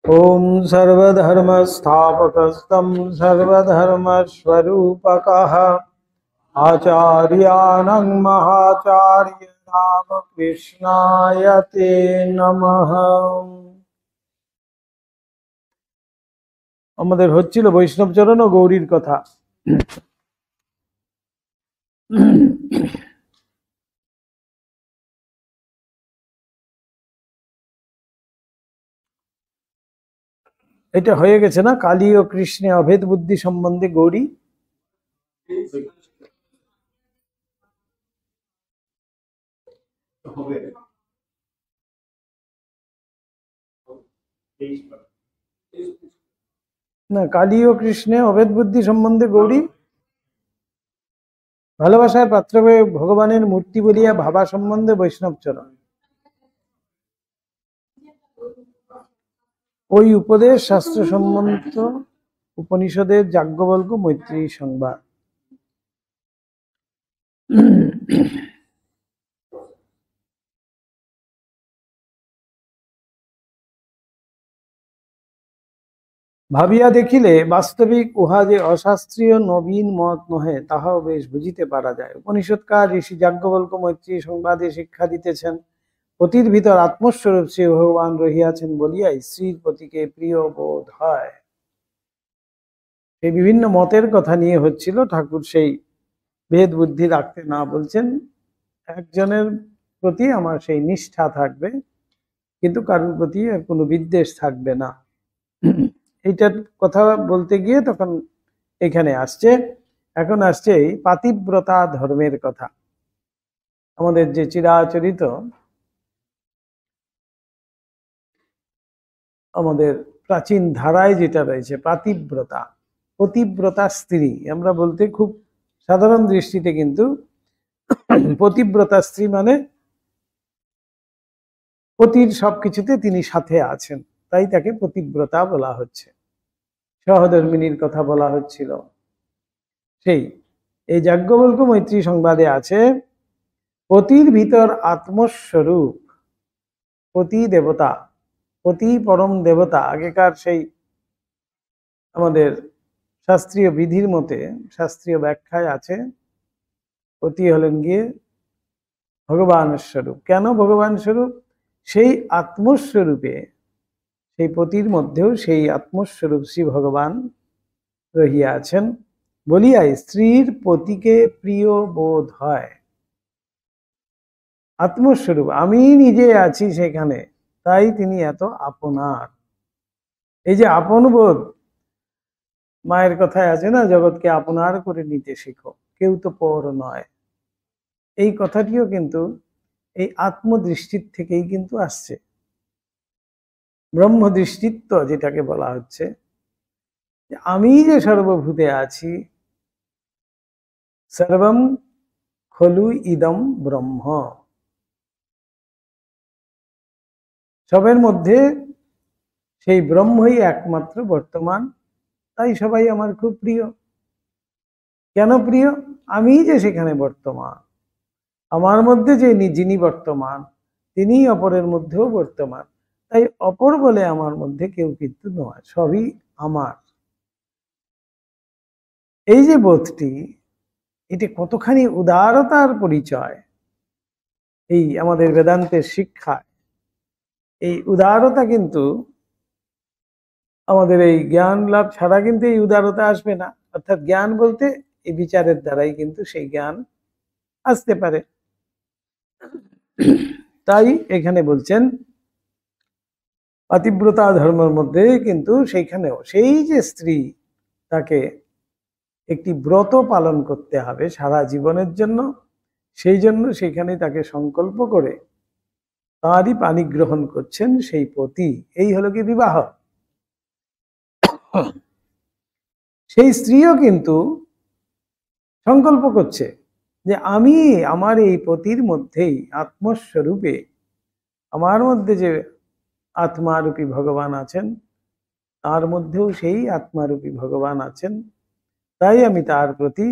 ओम सर्वधर्मस्थापकस्तं सर्वधर्मस्वरूपकः आचार्याणां महाचार्य रामकृष्णाय ते नमः। আমাদের হচ্ছিল বৈষ্ণব চরণ ও গৌরীর কথা। এটা হয়ে গেছে না, কালী ও কৃষ্ণে অভেদ বুদ্ধি সম্বন্ধে গৌরী। না, কালী ও কৃষ্ণে অভেদ বুদ্ধি সম্বন্ধে গৌরী ভালোবাসার পাত্র হয়ে ভগবানের মূর্তি বলিয়া ভাবা সম্বন্ধে বৈষ্ণব চরণ। ওই উপদেশ শাস্ত্র সম্বন্ধ উপনিষদের যাজ্ঞবল্ক্য মৈত্রেয়ী সংবাদ। ভাবিয়া দেখিলে বাস্তবিক উহা যে অশাস্ত্রীয় নবীন মত নহে তাহাও বেশ বুঝিতে পারা যায়। উপনিষদকার ঋষি যাজ্ঞবল্ক্য মৈত্রেয়ী সংবাদে শিক্ষা দিতেছেন, পতির ভিতর আত্মস্বরূপ শ্রী ভগবান রহিয়াছেন বলিয়াই স্ত্রীর পতিকে প্রিয় বোধ হয়। এই বিভিন্ন মতের কথা নিয়ে হচ্ছিল, ঠাকুর সেই ভেদ বুদ্ধি রাখতে না বলছেন, একজনের প্রতি আমার সেই নিষ্ঠা থাকবে, কিন্তু কারোর প্রতি আর কোনো বিদ্বেষ থাকবে না। এইটার কথা বলতে গিয়ে তখন এখানে আসছে, এখন আসছে এই পাতিব্রতা ধর্মের কথা। আমাদের যে চিরাচরিত আমাদের প্রাচীন ধারায় যেটা রয়েছে পাতিব্রতা, পতিব্রতা স্ত্রী আমরা বলতে খুব সাধারণ দৃষ্টিতে, কিন্তু পতিব্রতা স্ত্রী মানে পতির সবকিছুতে তিনি সাথে আছেন, তাই তাকে পতিব্রতা বলা হচ্ছে। সহধর্মিনীর কথা বলা হচ্ছিল। সেই এই যাজ্ঞবল্ক্য মৈত্রী সংবাদে আছে, পতির ভিতর আত্মস্বরূপ, পতি দেবতা, পতি পরম দেবতা। আগেকার সেই আমাদের শাস্ত্রীয় বিধির মতে, শাস্ত্রীয় ব্যাখ্যায় আছে, পতি হলেন গিয়ে ভগবান স্বরূপ। কেন ভগবান স্বরূপ? সেই আত্মস্বরূপে, সেই পতির মধ্যেও সেই আত্মস্বরূপ শ্রী ভগবান রহিয়া আছেন বলিয়াই স্ত্রীর পতিকে প্রিয় বোধ হয়। আত্মস্বরূপ, আমি নিজে আছি সেখানে, তাই তিনি এত আপনার। এই যে আপন বোধ, মায়ের কথায় আছে না, জগৎকে আপনার করে নিতে শেখো, কেউ তো পর নয়। এই কথাটিও কিন্তু এই আত্মদৃষ্টির থেকেই কিন্তু আসছে। ব্রহ্মদৃষ্টিত্ব যেটাকে বলা হচ্ছে, আমি যে সর্বভূতে আছি, সর্বম খলু ইদম ব্রহ্ম, সবের মধ্যে সেই ব্রহ্মই একমাত্র বর্তমান, তাই সবাই আমার খুব প্রিয়। কেন প্রিয়? আমি যে সেখানে বর্তমান, আমার মধ্যে যে যিনি বর্তমান তিনি অপরের মধ্যেও বর্তমান, তাই অপর বলে আমার মধ্যে কেউ কিন্তু নয়, সবই আমার। এই যে বোধটি, এটি কতখানি উদারতার পরিচয় এই আমাদের বেদান্তের শিক্ষায়। এই উদারতা কিন্তু আমাদের এই জ্ঞান লাভ ছাড়া কিন্তু এই উদারতা আসবে না। অর্থাৎ জ্ঞান বলতে এই বিচারের দ্বারাই কিন্তু সেই জ্ঞান আসতে পারে। তাই এখানে বলছেন পাতিব্রতা ধর্মের মধ্যে কিন্তু সেইখানেও সেই যে স্ত্রী, তাকে একটি ব্রত পালন করতে হবে সারা জীবনের জন্য, সেই জন্য সেখানে তাকে সংকল্প করে তারই পানি গ্রহণ করছেন সেই পতি। এই হলো কি বিবাহ। সেই স্ত্রীও কিন্তু সংকল্প করছে যে আমি আমার এই পতির মধ্যেই আত্মস্বরূপে, আমার মধ্যে যে আত্মারূপী ভগবান আছেন, তার মধ্যেও সেই আত্মারূপী ভগবান আছেন, তাই আমি তার প্রতি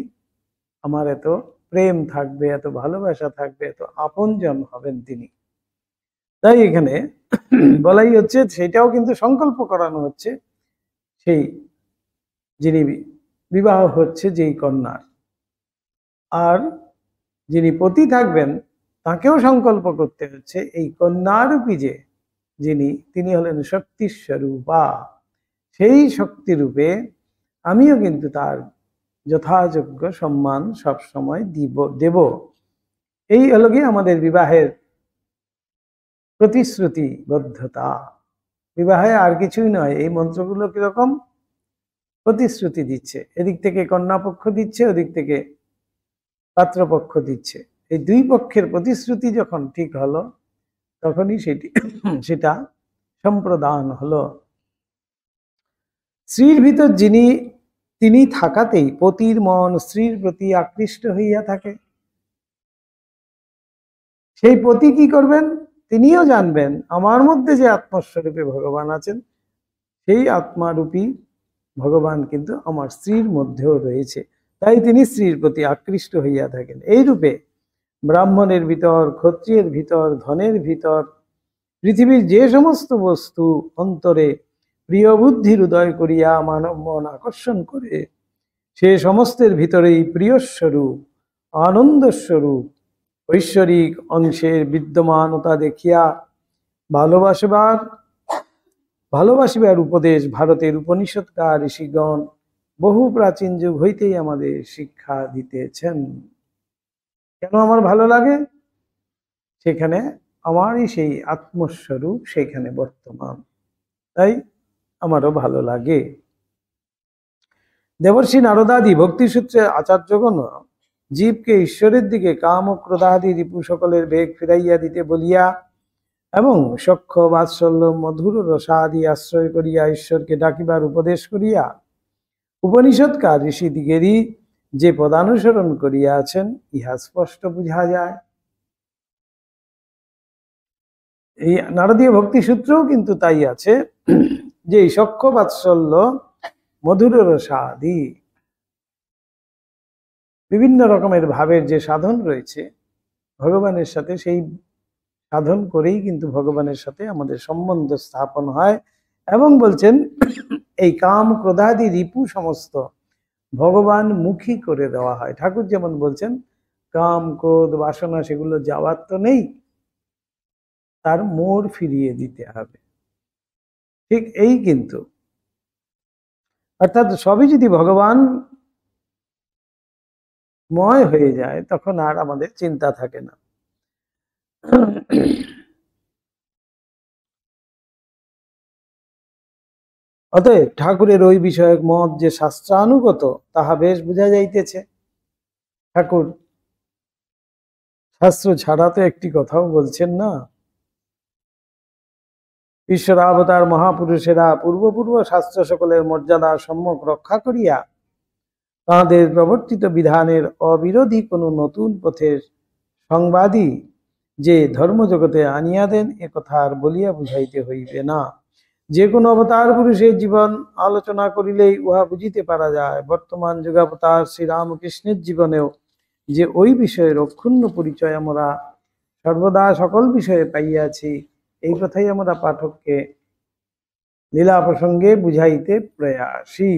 আমার এত প্রেম থাকবে, এত ভালোবাসা থাকবে, এত আপনজন হবেন তিনি। তাই এখানে বলাই হচ্ছে, সেটাও কিন্তু সংকল্প করানো হচ্ছে সেই যিনি বিবাহ হচ্ছে যেই কন্যার, আর যিনি পতি থাকবেন তাকেও সংকল্প করতে হচ্ছে এই কন্যারূপী যে যিনি, তিনি হলেন শক্তি স্বরূপা। সেই শক্তিরূপে আমিও কিন্তু তার যথাযোগ্য সম্মান সব সময় দেব। এই হলো গিয়ে আমাদের বিবাহের প্রতিশ্রুতিবদ্ধতা। বিবাহে আর কিছুই নয়, এই মন্ত্রগুলো কিরকম প্রতিশ্রুতি দিচ্ছে, এদিক থেকে কন্যা পক্ষ দিচ্ছে, ওদিক থেকে পাত্রপক্ষ দিচ্ছে। এই দুই পক্ষের প্রতিশ্রুতি যখন ঠিক হলো, তখনই সেটা সম্প্রদান হলো। স্ত্রীর ভিতর যিনি, তিনি থাকাতেই পতির মন স্ত্রীর প্রতি আকৃষ্ট হইয়া থাকে। সেই পতি কি করবেন, তিনিও জানবেন আমার মধ্যে যে আত্মস্বরূপে ভগবান আছেন, সেই আত্মারূপী ভগবান কিন্তু আমার স্ত্রীর মধ্যেও রয়েছে, তাই তিনি স্ত্রীর প্রতি আকৃষ্ট হইয়া থাকেন। এই রূপে ব্রাহ্মণের ভিতর, ক্ষত্রিয়ের ভিতর, ধনের ভিতর, পৃথিবীর যে সমস্ত বস্তু অন্তরে প্রিয় বুদ্ধির উদয় করিয়া মানব মন আকর্ষণ করে, সে সমস্তের ভিতরেই প্রিয় স্বরূপ, আনন্দ স্বরূপ, ঐশ্বরিক অংশের বিদ্যমানতা দেখিয়া ভালোবাসিবার উপদেশ ভারতের উপনিষদকার ঋষিগণ বহু প্রাচীন যুগ হইতেই আমাদের শিক্ষা দিতেছেন। কেন আমার ভালো লাগে? সেখানে আমারই সেই আত্মস্বরূপ সেখানে বর্তমান, তাই আমারও ভালো লাগে। দেবর্ষি নারদাদি ভক্তিসূত্রে আচার্যগণ জীবকে ঈশ্বরের দিকে কাম ও ক্রোধাদি রিপু সকলের বেগ ফিরাইয়া দিতে বলিয়া এবং সখ্য বাৎসল্য মধুর রসাদি আশ্রয় করিয়া ঈশ্বরকে ডাকিবার উপদেশ করিয়া উপনিষদকার ঋষিদিগেরই যে পদানুসরণ করিয়াছেন, ইহা স্পষ্ট বুঝা যায়। এই নারদীয় ভক্তি সূত্রেও কিন্তু তাই আছে, যে সখ্য বাৎসল্য মধুর রসাদি বিভিন্ন রকমের ভাবের যে সাধন রয়েছে ভগবানের সাথে, সেই সাধন করেই কিন্তু ভগবানের সাথে আমাদের সম্বন্ধ স্থাপন হয়। এবং বলছেন এই কাম ক্রোধাদি রিপু সমস্ত ভগবান মুখী করে দেওয়া হয়। ঠাকুর যেমন বলছেন কাম ক্রোধ বাসনা সেগুলো যাওয়ার তো নেই, তার মোড় ফিরিয়ে দিতে হবে। ঠিক এই কিন্তু, অর্থাৎ সবই যদি ভগবান ময় হয়ে যায় তখন আর আমাদের চিন্তা থাকে না। অতএব ঠাকুরের ওই বিষয়ক মত যে শাস্ত্রানুগত, তাহা বেশ বোঝা যাইতেছে। ঠাকুর শাস্ত্র ছাড়া তো একটি কথাও বলছেন না। ঈশ্বরাবতার মহাপুরুষেরা পূর্ব শাস্ত্র সকলের মর্যাদা সম্যক রক্ষা করিয়া তাঁদের প্রবর্তিত বিধানের অবিরোধী কোনো নতুন পথের সংবাদই যে ধর্মজগতে আনিয়া দেন, এ কথা আর বলিয়া বুঝাইতে হইবে না। যে কোনো অবতার পুরুষের জীবন আলোচনা করিলেই উহা বুঝিতে পারা যায়। বর্তমান যুগাবতার শ্রীরামকৃষ্ণের জীবনেও যে ওই বিষয়ের অক্ষুণ্ণ পরিচয় আমরা সর্বদা সকল বিষয়ে পাইয়াছি, এই কথাই আমরা পাঠককে লীলা প্রসঙ্গে বুঝাইতে প্রয়াসী।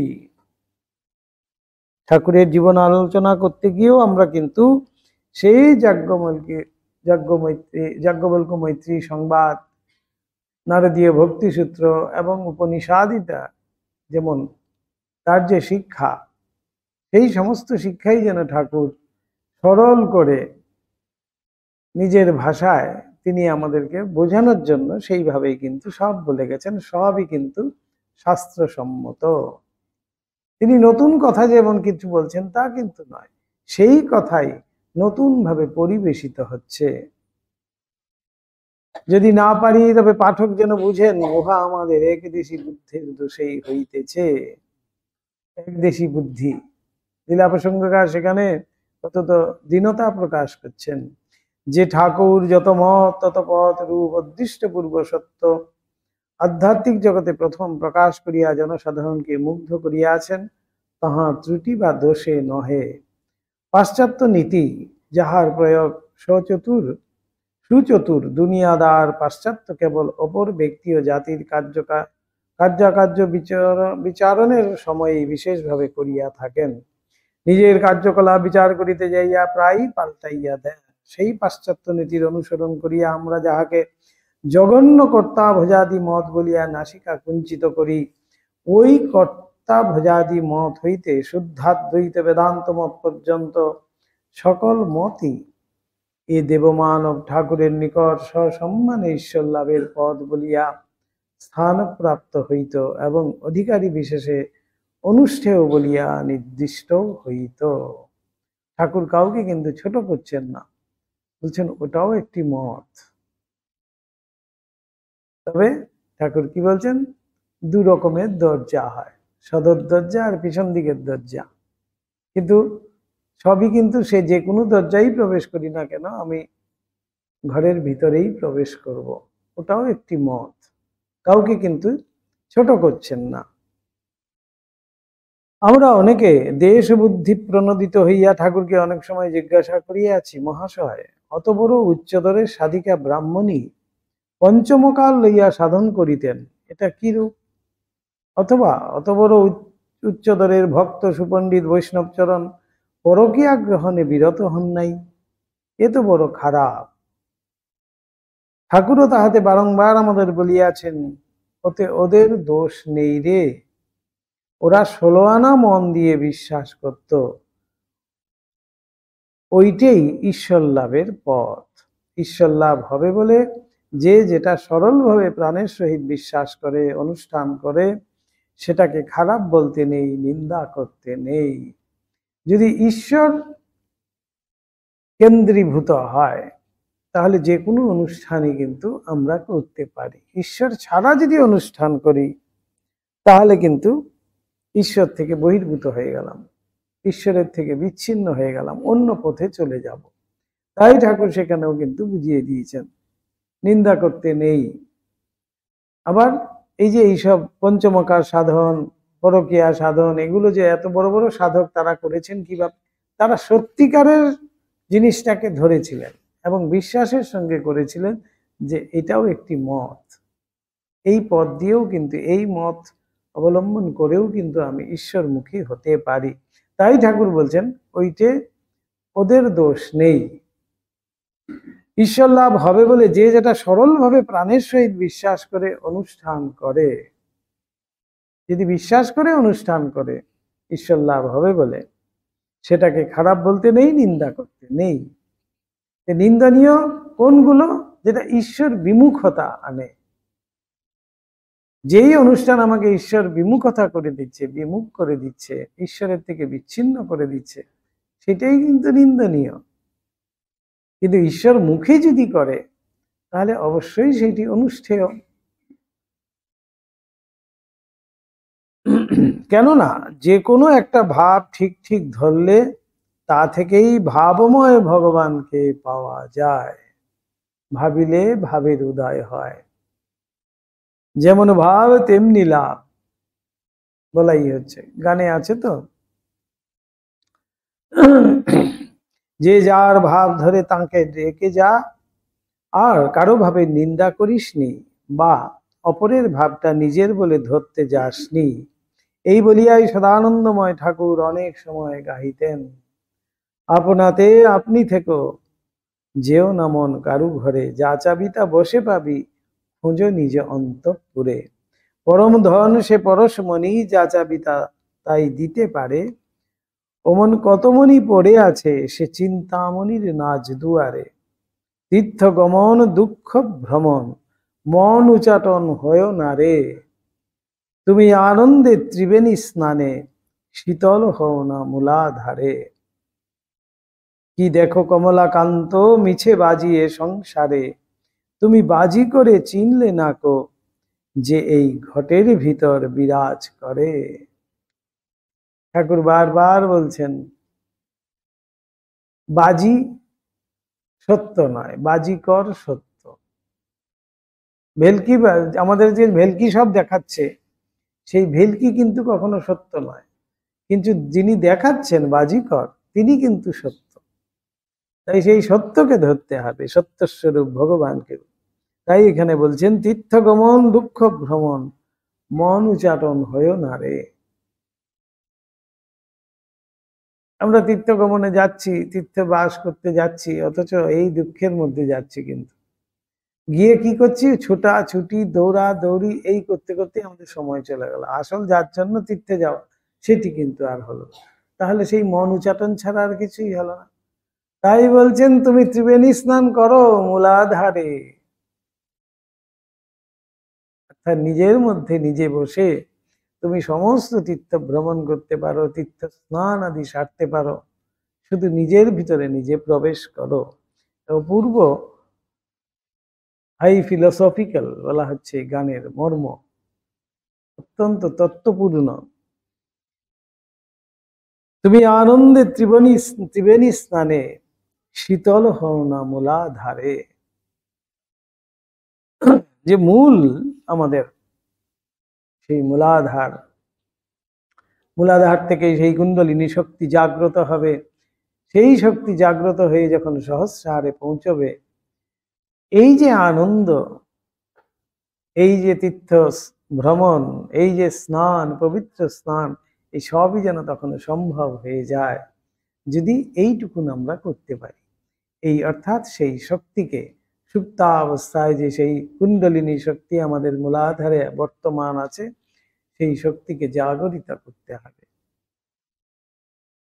ঠাকুরের জীবন আলোচনা করতে গিয়েও আমরা কিন্তু সেই যাজ্ঞবল্ক্য মৈত্রী সংবাদ, নারদীয় ভক্তিসূত্র এবং উপনিষাদিতা, যেমন তার যে শিক্ষা, সেই সমস্ত শিক্ষাই যেন ঠাকুর সরল করে নিজের ভাষায় তিনি আমাদেরকে বোঝানোর জন্য সেইভাবেই কিন্তু সব বলে গেছেন। সবই কিন্তু শাস্ত্রসম্মত। তিনি নতুন কথা যেমন কিছু বলছেন তা কিন্তু নয়, সেই কথাই নতুন ভাবে পরিবেশিত হচ্ছে। যদি না পারি তবে পাঠক যেন বুঝেন উহা আমাদের একদেশী বুদ্ধির দোষেই হইতেছে। একদেশী বুদ্ধি। লীলা প্রসঙ্গকার সেখানে অত্যন্ত দীনতা প্রকাশ করছেন যে ঠাকুর যত মত তত পথ রূপ অদৃষ্ট পূর্ব সত্য আধ্যাত্মিক জগতে প্রথম প্রকাশ করিয়া জনসাধারণকে মুগ্ধ করিয়াছেন, তাহা ত্রুটি বা দোষে নহে। পাশ্চাত্য নীতি যাহার প্রয়োগ সচতুর সুচতুর দুনিয়াদার পাশ্চাত্য কেবল অপর ব্যক্তি ও জাতির কার্যাকার্য বিচারণের সময়ে বিশেষভাবে করিয়া থাকেন। নিজের কার্যকলাপ বিচার করিতে যাইয়া প্রায়ই পাল্টাইয়া দেন। সেই পাশ্চাত্য নীতির অনুসরণ করিয়া আমরা যাহাকে জঘন্য কর্তা ভোজাদি মত বলিয়া নাসিকা কুঞ্চিত করি, ওই কর্তা ভোজাদি মত হইতে শুদ্ধাদ্বৈত বেদান্ত মত পর্যন্ত সকল মতই এ দেবমানব ঠাকুরের নিকট সসম্মানে ঈশ্বর লাভের পথ বলিয়া স্থানপ্রাপ্ত হইত এবং অধিকারী বিশেষে অনুষ্ঠেয় বলিয়া নির্দিষ্ট হইত। ঠাকুর কাউকে কিন্তু ছোট করছেন না, বলছেন ওটাও একটি মত। তবে ঠাকুর কি বলছেন, দু রকমের দরজা হয়, সদর দরজা আর পিছন দিকের দরজা, কিন্তু সবই কিন্তু সে যে কোনো দরজাই প্রবেশ করি না কেন আমি ঘরের ভিতরেই প্রবেশ করব, ওটাও একটি মত। কাউকে কিন্তু ছোট করছেন না। আমরা অনেকে দেশ বুদ্ধি প্রণোদিত হইয়া ঠাকুরকে অনেক সময় জিজ্ঞাসা করিয়াছি, মহাশয় অত বড় উচ্চদরের সাধিকা ব্রাহ্মণী পঞ্চমকাল লইয়া সাধন করিতেন, এটা কি রূপ? অথবা অত বড় উচ্চদরের ভক্ত সুপণ্ডিত বৈষ্ণবচরণ পরকীয়া গ্রহণে বিরত হন নাই, এ তো বড় খারাপ। ঠাকুরও তাহাতে বারংবার আমাদের বলিয়াছেন, ওতে ওদের দোষ নেই রে, ওরা 16 আনা মন দিয়ে বিশ্বাস করত, ওইটাই ঈশ্বর লাভের পথ। ঈশ্বর লাভ হবে বলে যে যেটা সরলভাবে প্রাণের সহিত বিশ্বাস করে অনুষ্ঠান করে, সেটাকে খারাপ বলতে নেই, নিন্দা করতে নেই। যদি ঈশ্বর কেন্দ্রীভূত হয় তাহলে যে কোনো অনুষ্ঠানই কিন্তু আমরা করতে পারি। ঈশ্বর ছাড়া যদি অনুষ্ঠান করি তাহলে কিন্তু ঈশ্বর থেকে বহির্ভূত হয়ে গেলাম, ঈশ্বরের থেকে বিচ্ছিন্ন হয়ে গেলাম, অন্য পথে চলে যাব। তাই ঠাকুর সেখানেও কিন্তু বুঝিয়ে দিয়েছেন নিন্দা করতে নেই। আবার এই যে এইসব পঞ্চমকার সাধন, পরকীয়া সাধন, এগুলো যে এত বড় বড় সাধক তারা করেছেন কিভাবে, তারা সত্যিকারের জিনিসটাকে ধরেছিলেন এবং বিশ্বাসের সঙ্গে করেছিলেন যে এটাও একটি মত, এই পথ দিয়েও কিন্তু, এই মত অবলম্বন করেও কিন্তু আমি ঈশ্বরমুখী হতে পারি। তাই ঠাকুর বলছেন ওইটে ওদের দোষ নেই। ঈশ্বর লাভ হবে বলে যে যেটা সরলভাবে প্রাণের সহিত বিশ্বাস করে অনুষ্ঠান করে, যদি বিশ্বাস করে অনুষ্ঠান করে ঈশ্বর লাভ হবে বলে, সেটাকে খারাপ বলতে নেই, নিন্দা করতে নেই। নিন্দনীয় কোনগুলো? যেটা ঈশ্বর বিমুখতা আনে, যেই অনুষ্ঠান আমাকে ঈশ্বর বিমুখতা করে দিচ্ছে, বিমুখ করে দিচ্ছে, ঈশ্বরের থেকে বিচ্ছিন্ন করে দিচ্ছে, সেটাই কিন্তু নিন্দনীয়। কিন্তু ঈশ্বর মুখে যদি করে তাহলে অবশ্যই সেটি অনুষ্ঠেয়। কেননা যে কোনো একটা ভাব ঠিক ঠিক ধরলে তা থেকেই ভাবময় ভগবানকে পাওয়া যায়। ভাবিলে ভাবের উদয় হয়, যেমন ভাব তেমনি লাভ বলাই হচ্ছে, গানে আছে তো, যে যার ভাব ধরে তাকে রেখে যা, আর কারো ভাবে নিন্দা করিসনি বা অপরের ভাবটা নিজের বলে ধরতে যাসনি। এই বলিয়াই সদানন্দময় ঠাকুর অনেক সময় গাহিতেন, আপনাতে আপনি থেকো, যেও না মন কারু ঘরে, যা চাবি তা বসে পাবি, খুঁজো নিজে অন্তঃপুরে। পরম ধন সে পরশমণি, যা চাবি তা তাই দিতে পারে, ওমন কত মণি পড়ে আছে, সে চিন্তামণির নাচ দুয়ারে। তীর্থ গমন দুঃখ ভ্রমণ, মন উচাটন হয় না রে, তুমি আনন্দে ত্রিবেণী স্নানে, শীতল হও না মূলাধারে। কি দেখো কমলাকান্ত মিছে বাজিয়ে সংসারে, তুমি বাজি করে চিনলে না কো, যে এই ঘটের ভিতর বিরাজ করে। ঠাকুর বারবার বলছেন বাজি সত্য নয়, বাজিকর সত্য। ভেলকি, আমাদের যে ভেলকি সব দেখাচ্ছে, সেই ভেলকি কিন্তু কখনো সত্য নয়, কিন্তু যিনি দেখাচ্ছেন বাজিকর তিনি কিন্তু সত্য। তাই সেই সত্যকে ধরতে হবে, সত্যস্বরূপ ভগবানকে। তাই এখানে বলছেন তীর্থগমন দুঃখ ভ্রমণ, মন উচাটন হয়েও না রে। আমরা তীর্থগমনে যাচ্ছি, তীর্থে বাস করতে যাচ্ছি, অথচ এই দুঃখের মধ্যে যাচ্ছি। কিন্তু গিয়ে কি করছি? ছুটাছুটি, দৌড়া দৌড়ি, এই করতে করতে আমাদের সময় চলে গেল। আসল যার জন্য তীর্থে যাওয়া সেটি কিন্তু আর হলো না। তাহলে সেই মন উচাটন ছাড়া আর কিছুই হলো না। তাই বলছেন তুমি ত্রিবেণী স্নান করো মূলাধারে। অর্থাৎ নিজের মধ্যে নিজে বসে তুমি সমস্ত তীর্থ ভ্রমণ করতে পারো, তীর্থ স্নান আদি সারতে পারো। শুধু নিজের ভিতরে নিজে প্রবেশ করো। অপূর্ব হাই ফিলোসফিক্যাল বলা হচ্ছে গানের মর্ম, অত্যন্ত তত্ত্বপূর্ণ। তুমি আনন্দে ত্রিবেণী স্নানে শীতল হও না মূলাধারে। যে মূল আমাদের সেই মূলাধার থেকে সেই কুণ্ডলিনী শক্তি জাগ্রত হবে। সেই শক্তি জাগ্রত হয়ে যখন সহস্রারে পৌঁছবে, এই যে আনন্দ, এই যে তীর্থ ভ্রমণ, এই যে স্নান, পবিত্র স্নান, এই সবই যেন তখন সম্ভব হয়ে যায় যদি এইটুকুন আমরা করতে পারি। এই অর্থাৎ সেই শক্তিকে, সুপ্তাবস্থায় যে সেই কুণ্ডলিনী শক্তি আমাদের মূলাধারে বর্তমান আছে, সেই শক্তিকে জাগরিত করতে হবে।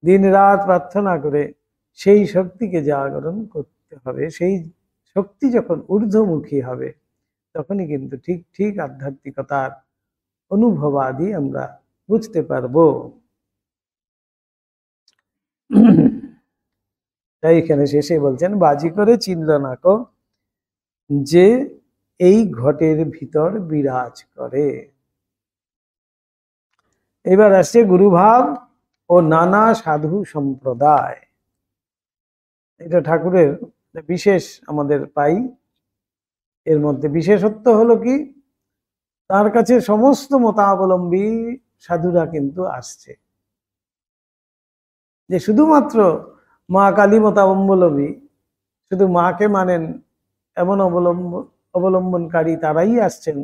দিন রাত প্রার্থনা করে সেই শক্তিকে জাগরণ করতে হবে। সেই শক্তি যখন ঊর্ধ্বমুখী হবে, তখনই কিন্তু ঠিক ঠিক আধ্যাত্মিকতার অনুভবাদি আমরা বুঝতে পারবো। তাই এখানে শেষে বলছেন বাজি করে চিনল না কো যে এই ঘটের ভিতর বিরাজ করে। এবার আসছে গুরুভাব ও নানা সাধু সম্প্রদায়। এটা ঠাকুরের বিশেষ আমাদের পাই। এর মধ্যে বিশেষত্ব হলো কি, তার কাছে সমস্ত মতাবলম্বী সাধুরা কিন্তু আসছে। যে শুধুমাত্র মা কালী মতাবলম্বী, শুধু মাকে মানেন এমন অবলম্বনকারী তারাই আসছেন,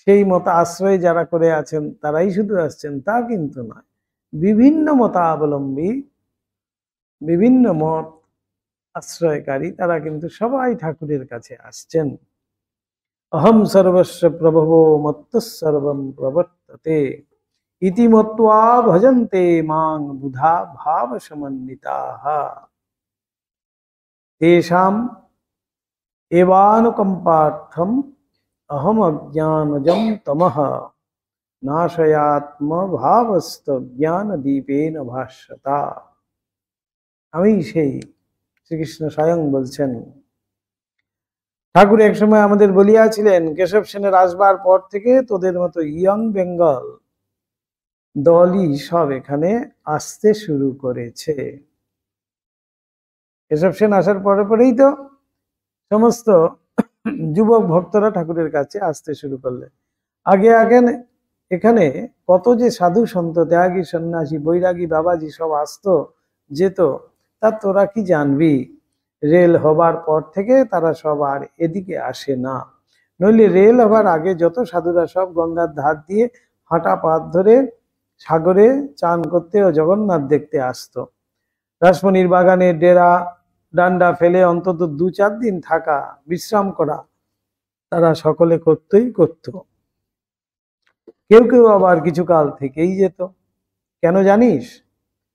সেই মত আশ্রয় যারা করে আছেন তারাই শুধু আসছেন, তা কিন্তু নয়। বিভিন্ন মতাবলম্বী, বিভিন্ন মত আশ্রয়কারী তারা কিন্তু সবাই ঠাকুরের কাছে আসছেন। অহম সর্বস্ব প্রভব মত্ত সর্বম প্রবর্ততে ইতি মত্বা ভজন্তে মাং বুধা ভাব সমন্বিতাঃ তেষাম এবানুকম্পার্থম অহম অজ্ঞানজম তমঃ নাশয়াত্ম ভাবস্ত জ্ঞান দীপেন ভাস্বতা। আমি সেই শ্রীকৃষ্ণ স্বয়ং বলছেন। ঠাকুর এক সময় আমাদের বলিয়াছিলেন, কেশব সেনের আসবার পর থেকে তোদের মতো ইয়ং বেঙ্গল দলই সব এখানে আসতে শুরু করেছে। কেশব সেন আসার পরে পরেই তো সমস্ত যুবক ভক্তরা ঠাকুরের কাছে আসতে শুরু করলেন। আগে আগে এখানে কত যে সাধু সন্ত, ত্যাগী, সন্ন্যাসী, বৈরাগী, বাবাজি সব আসতো যেত, তা তোরা কি জানবি। রেল হবার পর থেকে তারা সব আর এদিকে আসে না। নইলে রেল হবার আগে যত সাধুরা সব গঙ্গার ধার দিয়ে হাঁটা পাত ধরে সাগরে চান করতে ও জগন্নাথ দেখতে আসতো। রাসমণির বাগানে ডেরা ডান্ডা ফেলে অন্তত 2-4 দিন থাকা, বিশ্রাম করা তারা সকলে করতেই করত। কেউ কেউ আবার কিছু কাল থেকেই যেত। কেন জানিস?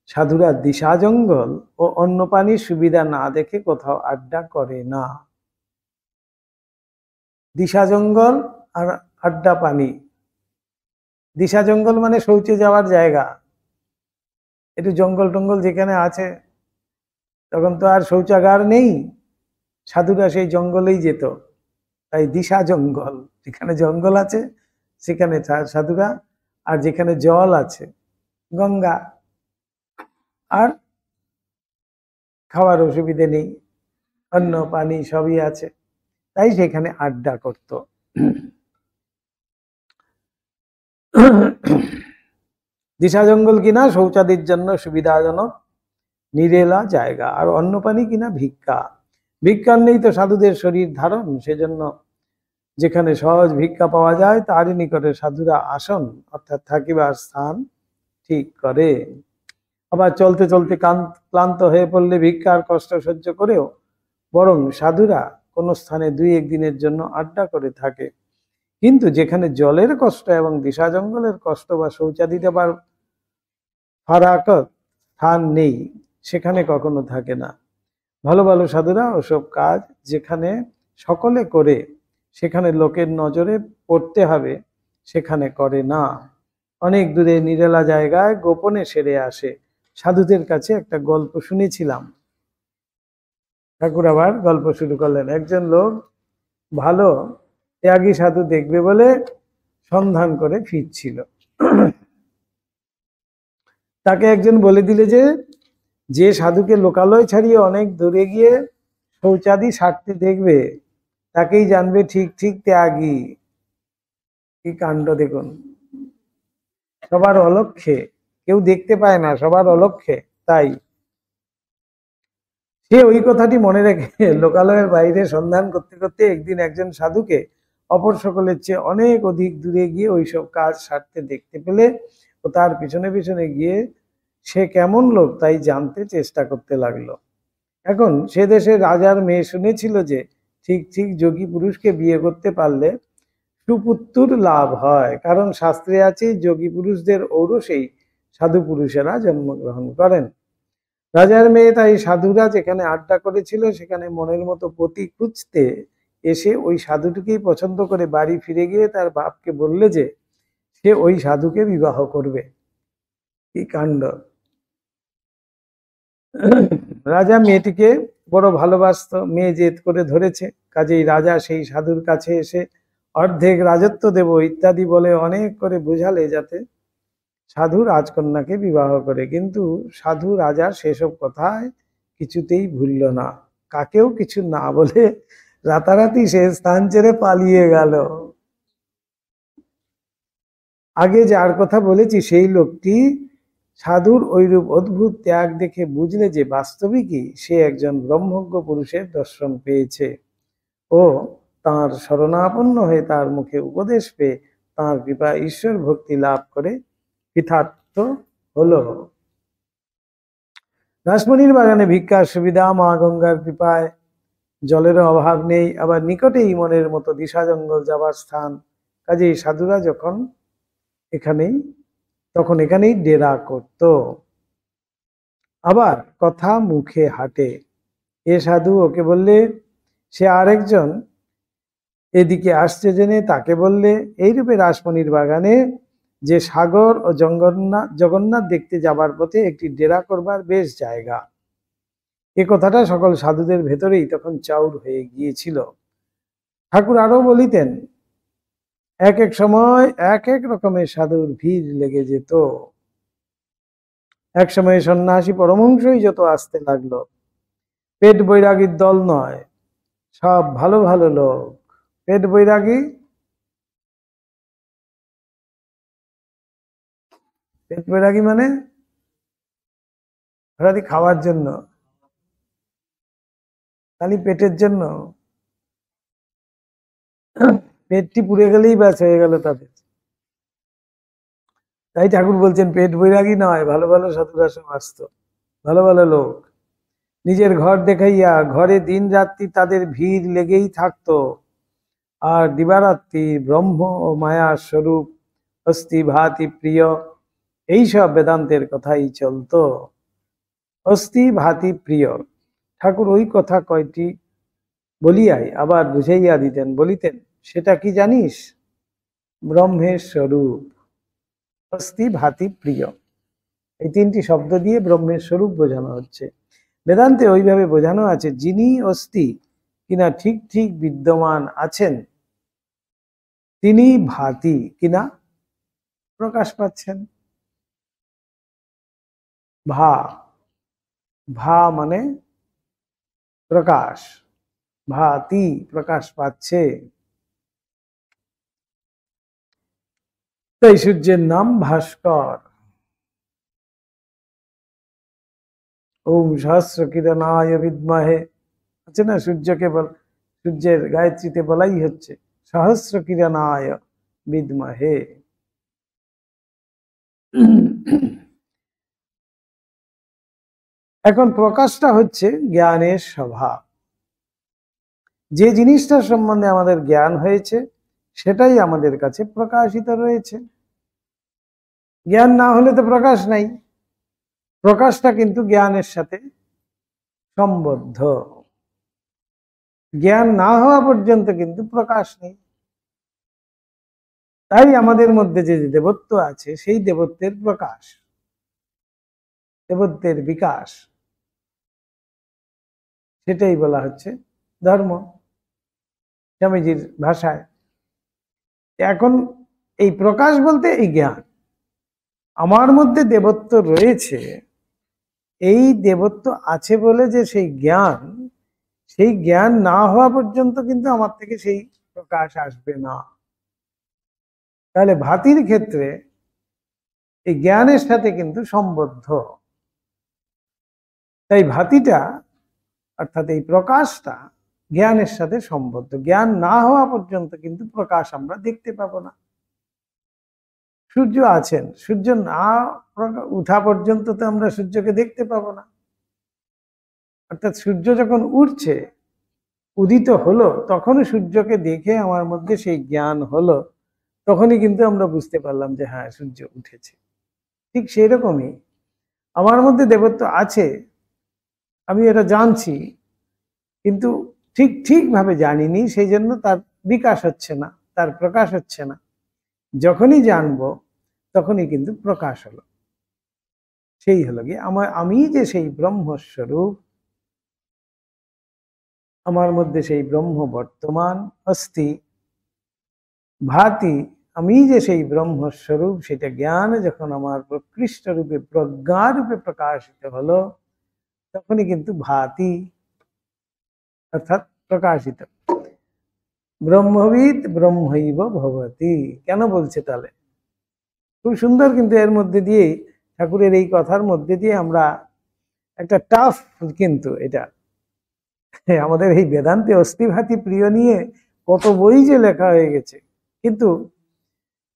সাধুরা দিশা জঙ্গল ও অন্য পানির সুবিধা না দেখে কোথাও আড্ডা করে না। দিশা জঙ্গল আর আড্ডা পানি। দিশা জঙ্গল মানে শৌচে যাওয়ার জায়গা। একটু জঙ্গল টঙ্গল যেখানে আছে, তখন তো আর শৌচাগার নেই, সাধুরা সেই জঙ্গলেই যেত। তাই দিশা জঙ্গল, যেখানে জঙ্গল আছে সেখানে সাধুরা, আর যেখানে জল আছে গঙ্গা, আর খাওয়ার অসুবিধে নেই, অন্ন পানি সবই আছে, তাই সেখানে আড্ডা করত। দিশা জঙ্গল কিনা শৌচাদির জন্য সুবিধাজনক, নিরেলা জায়গা। আর অন্য পানি কিনা ভিক্ষা। ভিক্ষার নেই তো সাধুদের শরীর ধারণ, সেজন্য যেখানে সহজ ভিক্ষা পাওয়া যায় তারই নিকটে সাধুরা আসন অর্থাৎ থাকিবার স্থান ঠিক করে। আবার চলতে চলতে ক্লান্ত হয়ে পড়লে ভিক্ষার কষ্ট সহ্য করেও বরং সাধুরা কোনো স্থানে 2-1 দিনের জন্য আড্ডা করে থাকে। কিন্তু যেখানে জলের কষ্ট এবং দিশা জঙ্গলের কষ্ট বা শৌচাদি দেবার ফারাকত স্থান নেই, সেখানে কখনো থাকে না। ভালো ভালো সাধুরা ওসব কাজ যেখানে সকলে করে, সেখানে লোকের নজরে পড়তে হবে, সেখানে করে না। অনেক দূরে নিরেলা জায়গায় গোপনে সেরে আসে। সাধুদের কাছে একটা গল্প শুনেছিলাম। ঠাকুর আবার গল্প শুরু করলেন। একজন লোক ভালো ত্যাগী সাধু দেখবে বলে সন্ধান করে ফিরছিল। তাকে একজন বলে দিলে যে সাধুকে লোকালয় ছাড়িয়ে অনেক দূরে গিয়ে শৌচাদি সারতে দেখবে তাকেই জানবে ঠিক ঠিক ত্যাগী। কি কাণ্ড দেখুন! সবার অলক্ষ্যে, কেউ দেখতে পায় না, সবার অলক্ষ্যে। তাই সে ওই কথাটি মনে রেখে লোকালয়ের বাইরে সন্ধান করতে করতে একদিন একজন সাধুকে অপর সকলের চেয়ে অনেক অধিক দূরে গিয়ে ওইসব কাজ সারতে দেখতে পেলে ও তার পিছনে পিছনে গিয়ে সে কেমন লোক তাই জানতে চেষ্টা করতে লাগলো। এখন সে দেশের রাজার মেয়ে শুনেছিল যে ঠিক ঠিক যোগী পুরুষকে বিয়ে করতে পারলে সুপুত্তুর লাভ হয়, কারণ শাস্ত্রে আছে যোগী পুরুষদের ঔরসেই সাধু পুরুষেরা জন্মগ্রহণ করেন। রাজার মেয়ে তাই সাধুরা যেখানে আড্ডা করেছিল সেখানে মনের মতো পতি খুঁজতে এসে ওই সাধুটিকেই পছন্দ করে বাড়ি ফিরে গিয়ে তার বাপকে বললে যে সে ওই সাধুকে বিবাহ করবে। কি কাণ্ড! রাজা মেয়েটিকে বড় ভালোবাসত, মেয়ে জেদ করে ধরেছে, কাজেই রাজা সেই সাধুর কাছে এসে অর্ধেক রাজত্ব দেব ইত্যাদি বলে অনেক করে বোঝালে যাতে সাধু রাজকন্যাকে বিবাহ করে। কিন্তু সাধু রাজার সেসব কথায় কিছুতেই ভুলল না। কাকেও কিছু না বলে রাতারাতি সে স্থান ছেড়ে পালিয়ে গেল। আগে যার কথা বলেছি সেই লোকটি সাধুর ওইরূপ অদ্ভুত ত্যাগ দেখে বুঝলে যে বাস্তবিকই সে একজন ব্রহ্মজ্ঞ পুরুষের দর্শন পেয়েছে ও তাঁর শরণাপন্ন হয়ে তার মুখে উপদেশ পেয়ে তাঁর কৃপা ঈশ্বর ভক্তি লাভ করে কৃতার্থ হলো। রাসমণির বাগানে ভিক্ষার সুবিধা, মা গঙ্গার কৃপায় জলেরও অভাব নেই, আবার নিকটেই মনের মতো দিশা জঙ্গল যাবার স্থান। কাজেই সাধুরা তখন এখানেই ডেরা করত। আবার কথা মুখে হাঁটে। এ সাধু ওকে বললে, সে আরেকজন এদিকে আসছে জেনে তাকে বললে। এইরূপে রাসমণির বাগানে যে সাগর ও জগন্নাথ দেখতে যাবার পথে একটি ডেরা করবার বেশ জায়গা। এ কথাটা সকল সাধুদের ভেতরেই তখন চাউর হয়ে গিয়েছিল। ঠাকুর আরো বলিতেন, এক এক সময় এক এক রকমের সাধুর ভিড় লেগে যেত। এক সময় সন্ন্যাসী পরমহংসই যত আসতে লাগলো। পেট বৈরাগীর দল নয়, সব ভালো ভালো লোক। পেট বৈরাগী, পেট বৈরাগী মানে খাওয়ার জন্য, খালি পেটের জন্য, পেটটি পুড়ে গেলেই ব্যাস হয়ে গেল তাদের। তাই ঠাকুর বলছেন পেট বৈরাগী নয়, ভালো ভালো সাধুরা সব আসতো, ভালো ভালো লোক। নিজের ঘর দেখাইয়া ঘরে দিন রাত্রি তাদের ভিড় লেগেই থাকতো। আর দিবারাত্রি ব্রহ্ম ও মায়ার স্বরূপ অস্তি ভাতি প্রিয়, এইসব বেদান্তের কথাই চলতো। অস্তি ভাতি প্রিয়, ঠাকুর ওই কথা কয়টি বলিয়াই আবার বুঝাইয়া দিতেন, বলিতেন সেটা কি জানিস? ব্রহ্মের স্বরূপ। অস্তি ভাতি প্রিয়, এই 3টি শব্দ দিয়ে ব্রহ্মের স্বরূপ বোঝানো হচ্ছে। বেদান্তে ওইভাবে বোঝানো আছে, যিনি অস্তি কিনা ঠিক ঠিক বিদ্যমান আছেন, তিনি ভাতি কিনা প্রকাশ পাচ্ছেন। ভা ভা মানে প্রকাশ, ভাতি প্রকাশ পাচ্ছে। তাই সূর্যের নাম ভাস্কর। ওম সহস্র কিরণায় বিদ্মহে, আছে না, সূর্যকে সূর্যের গায়ত্রীতে বলাই হচ্ছে সহস্র কিরণায় বিদ্মহে। এখন প্রকাশটা হচ্ছে জ্ঞানের স্বভাব। যে জিনিসটার সম্বন্ধে আমাদের জ্ঞান হয়েছে সেটাই আমাদের কাছে প্রকাশিত রয়েছে। জ্ঞান না হলে তো প্রকাশ নাই। প্রকাশটা কিন্তু জ্ঞানের সাথে সম্বদ্ধ। জ্ঞান না হওয়া পর্যন্ত কিন্তু প্রকাশ নেই। তাই আমাদের মধ্যে যে দেবত্ব আছে সেই দেবত্বের প্রকাশ, দেবত্বের বিকাশ, সেটাই বলা হচ্ছে ধর্ম, স্বামীজির ভাষায়। এখন এই প্রকাশ বলতে এই জ্ঞান, আমার মধ্যে দেবত্ব রয়েছে, এই দেবত্ব আছে বলে যে সেই জ্ঞান না হওয়া পর্যন্ত কিন্তু আমার থেকে সেই প্রকাশ আসবে না। তাহলে ভাতির ক্ষেত্রে এই জ্ঞানের সাথে কিন্তু সম্বদ্ধ। তাই ভাতিটা অর্থাৎ এই প্রকাশটা জ্ঞানের সাথে সম্বদ্ধ। জ্ঞান না হওয়া পর্যন্ত কিন্তু প্রকাশ আমরা দেখতে পাবো না। সূর্য আছেন, সূর্য না উঠা পর্যন্ত তো আমরা সূর্যকে দেখতে পাবো না। অর্থাৎ সূর্য যখন উঠছে, উদিত হলো, তখনই সূর্যকে দেখে আমার মধ্যে সেই জ্ঞান হলো, তখনই কিন্তু আমরা বুঝতে পারলাম যে হ্যাঁ, সূর্য উঠেছে। ঠিক সেই রকমই আমার মধ্যে দেবত্ব আছে, আমি এটা জানছি, কিন্তু ঠিকভাবে জানিনি, সেই জন্য তার বিকাশ হচ্ছে না, তার প্রকাশ হচ্ছে না। যখনই জানবো তখনই কিন্তু প্রকাশ হলো। সেই হলো গিয়ে আমি যে সেই ব্রহ্মস্বরূপ, আমার মধ্যে সেই ব্রহ্ম বর্তমান অস্তি ভাতি, আমি যে সেই ব্রহ্মস্বরূপ, সেটা জ্ঞান যখন আমার প্রকৃষ্ট রূপে প্রজ্ঞা রূপে প্রকাশিত হলো, তখনই কিন্তু ভাতি অর্থাৎ প্রকাশিত। ব্রহ্মবিদ ব্রহ্মৈব ভবতি কেন বলছে তাহলে? খুব সুন্দর, কিন্তু এর মধ্যে দিয়েই ঠাকুরের এই কথার মধ্যে দিয়ে আমরা একটা টাফ, কিন্তু এটা আমাদের এই বেদান্তে অস্থিভাতি প্রিয় নিয়ে কত বই যে লেখা হয়ে গেছে, কিন্তু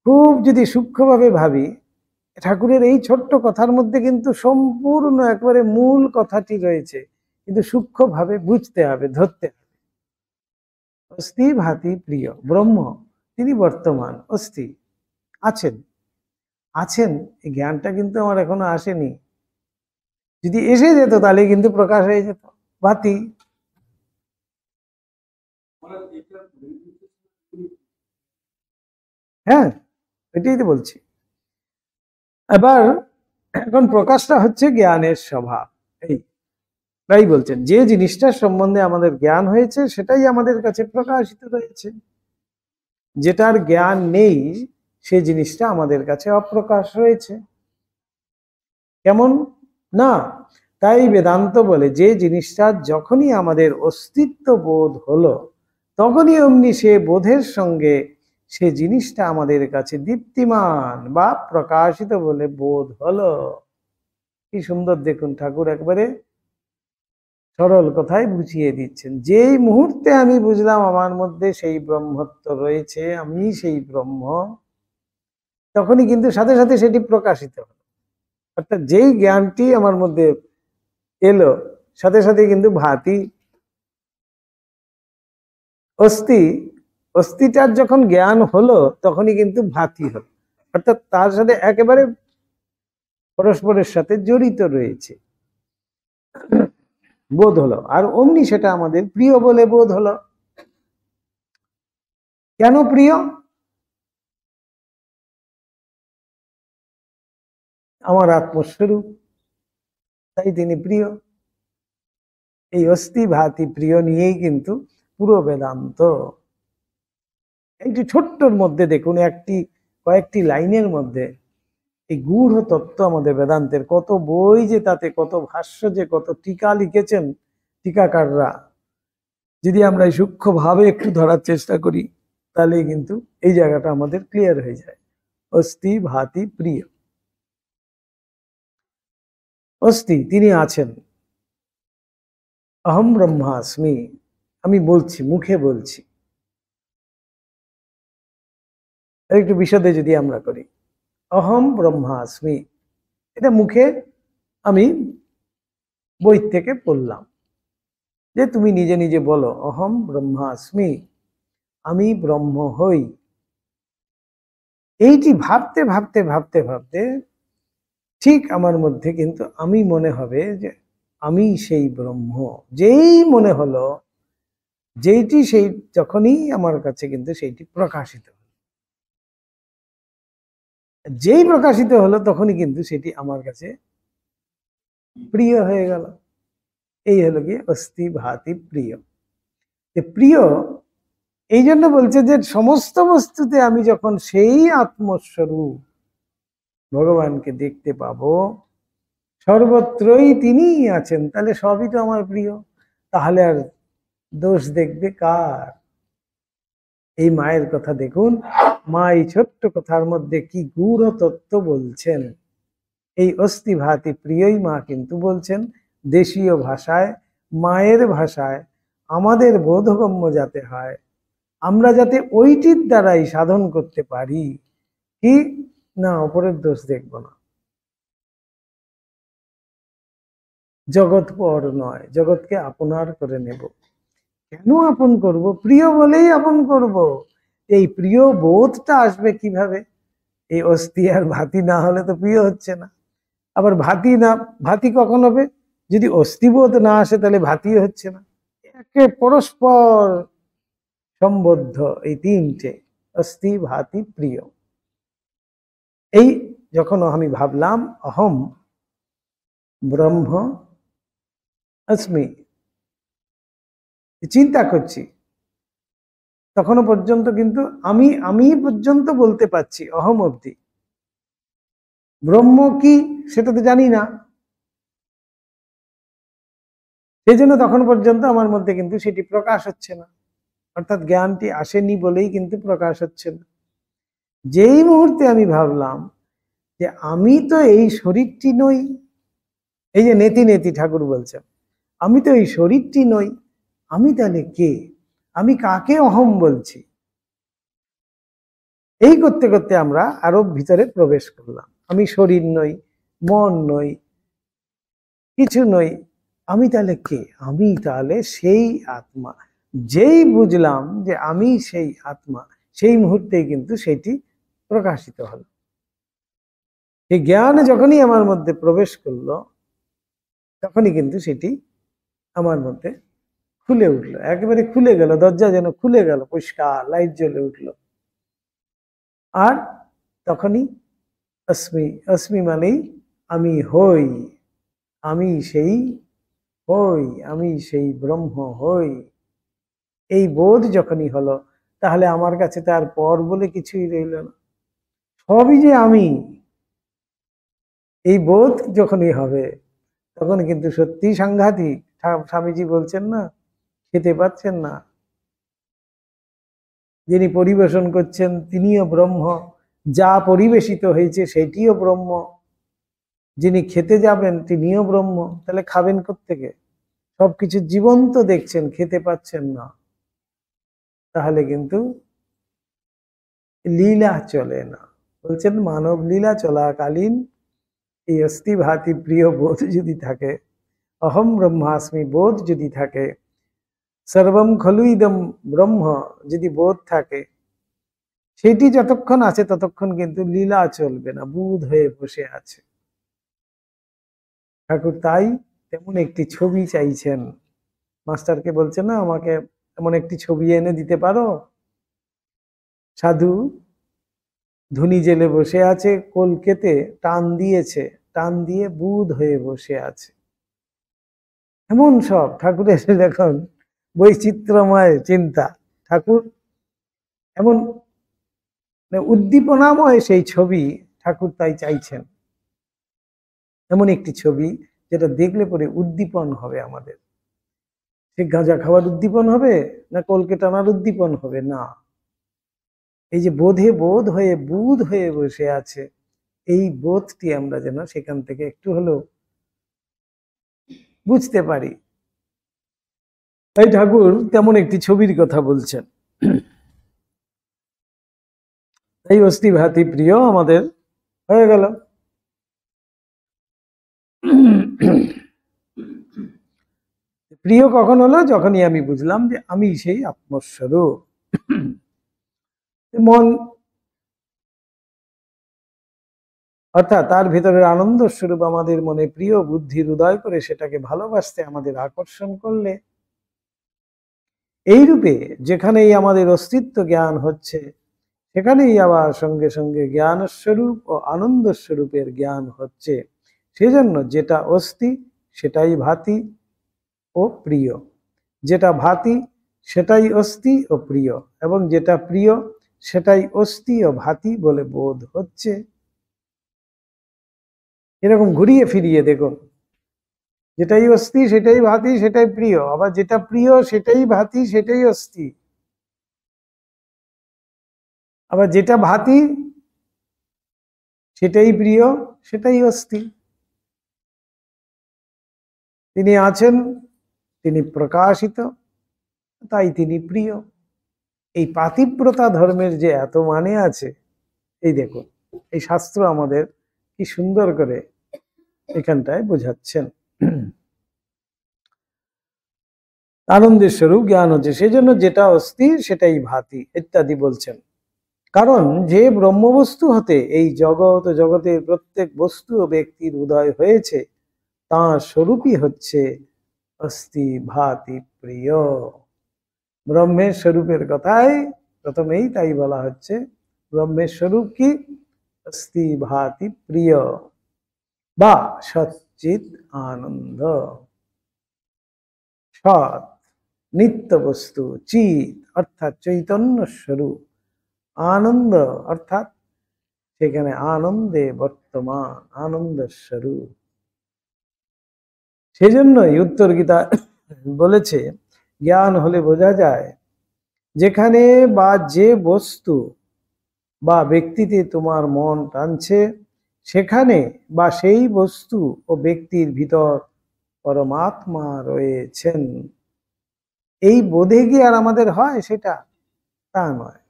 খুব যদি সূক্ষ্মভাবে ভাবি, ঠাকুরের এই ছোট্ট কথার মধ্যে কিন্তু সম্পূর্ণ একবারে মূল কথাটি রয়েছে, কিন্তু সূক্ষ্মভাবে বুঝতে হবে, ধরতে হবে। অস্থি ভাতি প্রিয় ব্রহ্ম, তিনি বর্তমান অস্থি আছেন। এই জ্ঞানটা কিন্তু আমার এখনো আসেনি। যদি এসে যেত তাহলে কিন্তু প্রকাশ হয়ে যেত। ভাতি, হ্যাঁ, এটাই তো বলছি। এবার এখন প্রকাশটা হচ্ছে জ্ঞানের স্বভাব। এই তাই বলছেন, যে জিনিসটার সম্বন্ধে আমাদের জ্ঞান হয়েছে সেটাই আমাদের কাছে প্রকাশিত রয়েছে। যেটার জ্ঞান নেই সে জিনিসটা আমাদের কাছে অপ্রকাশ রয়েছে। কেমন না? তাই বেদান্ত বলে, যে জিনিসটা যখনই আমাদের অস্তিত্ব বোধ হলো, তখনই অমনি সে বোধের সঙ্গে সে জিনিসটা আমাদের কাছে দীপ্তিমান বা প্রকাশিত বলে বোধ হলো। কি সুন্দর দেখুন, ঠাকুর একবারে সরল কথায় বুঝিয়ে দিচ্ছেন। যেই মুহূর্তে আমি বুঝলাম আমার মধ্যে সেই ব্রহ্মত্ব রয়েছে, আমি সেই ব্রহ্ম, তখনই কিন্তু সাথে সাথে সেটি প্রকাশিত হলো। অর্থাৎ যেই জ্ঞানটি আমার মধ্যে এলো, সাথে সাথে কিন্তু ভাতি অস্থিটার যখন জ্ঞান হলো, তখনই কিন্তু ভাতি হলো। অর্থাৎ তার সাথে একেবারে পরস্পরের সাথে জড়িত রয়েছে, বোধ হলো। আর অমনি সেটা আমাদের প্রিয় বলে বোধ হলো। কেন প্রিয়? আমার আত্মস্বরূপ, তাই তিনি প্রিয়। এই অস্থি ভাতি প্রিয় নিয়েই কিন্তু পুরো বেদান্ত। এইটি ছোট্টর মধ্যে দেখুন, কয়েকটি লাইনের মধ্যে এই গূঢ় তত্ত্ব আমাদের বেদান্তের। কত বই যে তাতে, কত ভাষ্য যে, কত টিকা লিখেছেন টিকাকাররা। যদি আমরা সূক্ষ্মভাবে একটু ধরার চেষ্টা করি, তাহলে কিন্তু এই জায়গাটা আমাদের ক্লিয়ার হয়ে যায়। অস্থি ভাতি প্রিয়। অস্থি, তিনি আছেন, অহম ব্রহ্মাস্মি, আমি বলছি, মুখে বলছি। একটু বিশদে যদি আমরা করি, অহম ব্রহ্মাস্মি, এটা মুখে আমি বই থেকে পড়লাম, যে তুমি নিজে নিজে বলো অহম ব্রহ্মাস্মি, আমি ব্রহ্ম হই। এইটি ভাবতে ভাবতে ভাবতে ভাবতে ঠিক আমার মধ্যে কিন্তু আমি মনে হবে যে আমি সেই ব্রহ্ম। যেই মনে হলো, যেইটি সেই যখনই আমার কাছে কিন্তু সেইটি প্রকাশিত হলো, যেই প্রকাশিত হলো তখনই কিন্তু সেটি আমার কাছে প্রিয় হয়ে গেল। এই হলো কি অস্থি ভাতি প্রিয়। প্রিয় এই জন্য বলছে যে সমস্ত বস্তুতে আমি যখন সেই আত্মস্বরূপ ভগবানকে দেখতে পাবো, সর্বত্রই তিনিই আছেন, তাহলে সবই তো আমার প্রিয়। তাহলে আর দোষ দেখবে কার? এই মায়ের কথা দেখুন, মা এই ছোট্ট কথার মধ্যে কি গূঢ় তত্ত্ব বলছেন। এই অস্থি ভাতি প্রিয়ই মা কিন্তু বলছেন দেশীয় ভাষায়, মায়ের ভাষায়, আমাদের বোধগম্য যাতে হয়, আমরা যাতে ওইটির দ্বারাই সাধন করতে পারি। কি না, অপরের দোষ দেখব না, জগৎ পর নয়, জগৎকে আপনার করে নেব। কেন আপন করব? প্রিয় বলেই আপন করব। এই প্রিয় বোধটা আসবে কিভাবে? এই অস্থি আর ভাতি না হলে তো প্রিয় হচ্ছে না। আবার ভাতি না, ভাতি কখন হবে? যদি অস্থিবোধ না আসে তাহলে ভাতিও হচ্ছে না। একে পরস্পর সম্বদ্ধ এই তিনটে, অস্থি ভাতি প্রিয়। এই যখন আমি ভাবলাম অহম ব্রহ্ম অস্মি, চিন্তা করছি, তখনও পর্যন্ত কিন্তু আমি পর্যন্ত বলতে পারছি অহম অবধি। ব্রহ্ম কি সেটা তো জানি না, সেই জন্য তখন পর্যন্ত আমার মধ্যে কিন্তু সেটি প্রকাশ হচ্ছে না, অর্থাৎ জ্ঞানটি আসেনি বলেই কিন্তু প্রকাশ হচ্ছে না। যেই মুহূর্তে আমি ভাবলাম যে আমি তো এই শরীরটি নই, এই যে নেতি নেতি ঠাকুর বলছেন আমি তো এই শরীরটি নই, আমি তাহলে কে? আমি কাকে অহম বলছি? এই করতে করতে আমরা আরো ভিতরে প্রবেশ করলাম। আমি শরীর নই, মন নই, কিছু নই, আমি তাহলে কে? আমি তাহলে সেই আত্মা। যেই বুঝলাম যে আমি সেই আত্মা, সেই মুহূর্তেই কিন্তু সেটি প্রকাশিত হলো। এই জ্ঞান যখনই আমার মধ্যে প্রবেশ করলো তখনই কিন্তু সেটি আমার মধ্যে খুলে উঠলো, একেবারে খুলে গেল, দরজা যেন খুলে গেল, পরিষ্কার লাইট জ্বলে উঠলো। আর তখনই অস্মি, অস্মি মানেই আমি হই, আমি সেই হই, আমি সেই ব্রহ্ম হই। এই বোধ যখনই হলো তাহলে আমার কাছে তার পর বলে কিছুই রইল না, সবই যে আমি। এই বোধ যখনই হবে তখন কিন্তু সত্যি সাংঘাতিক। স্বামীজি বলছেন না, খেতে পাচ্ছেন না, যিনি পরিবেশন করছেন তিনিও ব্রহ্ম, যা পরিবেশিত হয়েছে সেটিও ব্রহ্ম, যিনি খেতে যাবেন তিনিও ব্রহ্ম, তাহলে খাবেন কোত্থেকে? সবকিছু জীবন্ত দেখছেন, খেতে পাচ্ছেন না, তাহলে কিন্তু লীলা চলে না। বলছেন মানব লীলা চলাকালীন এই অস্থি ভাতি প্রিয় বোধ যদি থাকে, অহম ব্রহ্মাস্মি বোধ যদি থাকে, সর্বম খলু ইদম ব্রহ্ম যদি বোধ থাকে, সেটি যতক্ষণ আছে ততক্ষণ কিন্তু লীলা চলবে না, বুধ হয়ে বসে আছে ঠাকুর। তাই তেমন একটি ছবি চাইছেন। মাস্টারকে বলছেন না, আমাকে এমন একটি ছবি এনে দিতে পারো? সাধু ধুনি জেলে বসে আছে, কলকেতে টান দিয়েছে, টান দিয়ে বুধ হয়ে বসে আছে। এমন সব ঠাকুরের দেখুন বৈচিত্র্যময় চিন্তা। ঠাকুর এমন উদ্দীপনাময় সেই ছবি ঠাকুর তাই চাইছেন, এমন একটি ছবি যেটা দেখলে পরে উদ্দীপন হবে আমাদের। সে গাঁজা খাওয়ার উদ্দীপন হবে না কলকে টানার উদ্দীপন হবে? না, এই যে বোধে বোধ হয়ে বুধ হয়ে বসে আছে, এই বোধটি আমরা যেন সেখান থেকে একটু হলেও বুঝতে পারি। তাই ঠাকুর তেমন একটি ছবির কথা বলছেন। এই অস্থি ভাতি প্রিয় আমাদের হয়ে গেল। প্রিয় কখন হলো? যখনই আমি বুঝলাম যে আমি সেই আত্মস্বরূপ। মন অর্থাৎ তার ভিতরের আনন্দ স্বরূপ আমাদের মনে প্রিয় বুদ্ধির উদয় করে সেটাকে ভালোবাসতে আমাদের আকর্ষণ করলে, এই রূপে যেখানেই আমাদের অস্তিত্ব জ্ঞান হচ্ছে সেখানেই আবার সঙ্গে সঙ্গে জ্ঞান স্বরূপ ও আনন্দ স্বরূপের জ্ঞান হচ্ছে। সেজন্য যেটা অস্তি সেটাই ভাতি ও প্রিয়, যেটা ভাতি সেটাই অস্তি ও প্রিয়, এবং যেটা প্রিয় সেটাই অস্তি ও ভাতি বলে বোধ হচ্ছে। এরকম ঘুরিয়ে ফিরিয়ে দেখুন, যেটাই অস্তি সেটাই ভাতি সেটাই প্রিয়, আবার যেটা প্রিয় সেটাই ভাতি সেটাই অস্তি, আবার যেটা ভাতি সেটাই প্রিয় সেটাই অস্তি। তিনি আছেন, তিনি প্রকাশিত, তাই তিনি প্রিয়। এই পাতিব্রতা ধর্মের যে এত মানে আছে, এই দেখুন এই শাস্ত্র আমাদের কি সুন্দর করে এখানটায় বোঝাচ্ছেন। আনন্দের স্বরূপ জ্ঞান হচ্ছে, সেজন্য যেটা অস্থির সেটাই ভাতি ইত্যাদি বলছেন। কারণ যে ব্রহ্মবস্তু হতে এই জগৎ ও জগতের প্রত্যেক বস্তু ও ব্যক্তির উদয় হয়েছে তাঁর স্বরূপই হচ্ছে অস্থি ভাতি প্রিয়। ব্রহ্মের স্বরূপের কথাই প্রথমেই তাই বলা হচ্ছে। ব্রহ্মের স্বরূপ কি? অস্থি ভাতি প্রিয় বা সচ্চিৎ আনন্দ। সৎ নিত্য বস্তু, চিৎ অর্থাৎ চৈতন্য স্বরূপ, আনন্দ অর্থাৎ সেখানে আনন্দে বর্তমান আনন্দ স্বরূপ। সেজন্যই উত্তর গীতা বলেছে জ্ঞান হলে বোঝা যায় যেখানে বা যে বস্তু বা ব্যক্তিতে তোমার মন টানছে সেখানে বা সেই বস্তু ও ব্যক্তির ভিতর পরমাত্মা রয়েছেন। এই বোধে কি আর আমাদের হয় সেটা? তা নয়,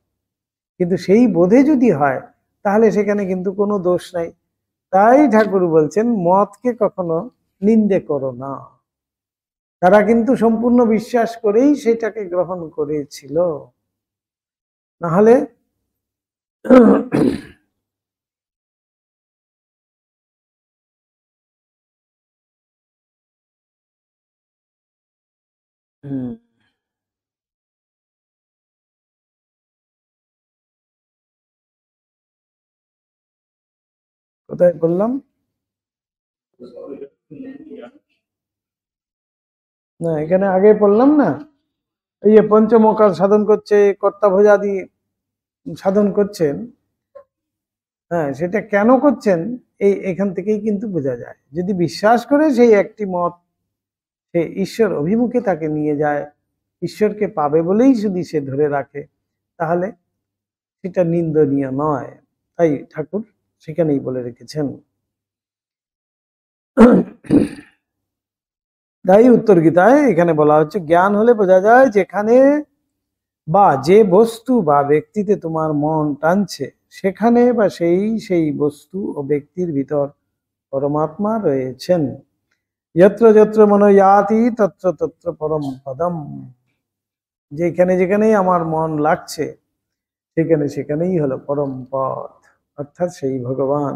কিন্তু সেই বোধে যদি হয় তাহলে সেখানে কিন্তু কোনো দোষ নাই। তাই ঠাকুর বলছেন মতকে কখনো নিন্দে করো না। তারা কিন্তু সম্পূর্ণ বিশ্বাস করেই সেটাকে গ্রহণ করেছিল, নাহলে কোথায় বললাম? না, এখানে আগে বললাম না, এই যে পঞ্চমকার সাধন করছে, কর্তাভোজাদি সাধন করছেন, হ্যাঁ সেটা কেন করছেন এই এখান থেকেই কিন্তু বোঝা যায়। যদি বিশ্বাস করে সেই একটি মত সে ঈশ্বর অভিমুখে তাকে নিয়ে যায়, ঈশ্বরকে পাবে বলেই যদি সে ধরে রাখে, তাহলে সেটা নিন্দনীয় নয়। তাই ঠাকুর সেখানেই বলে রেখেছেন। তাই উত্তর গীতায় এখানে বলা হচ্ছে জ্ঞান হলে বোঝা যায় যেখানে বা যে বস্তু বা ব্যক্তিতে তোমার মন টানছে সেখানে বা সেই বস্তু ও ব্যক্তির ভিতর পরমাত্মা রয়েছেন। যত্র যত্র মনো ইয়াতি তত্র তত্র পরম পদম। যেখানে যেখানেই আমার মন লাগছে সেখানে সেখানেই হলো পরম পদ, অর্থাৎ সেই ভগবান।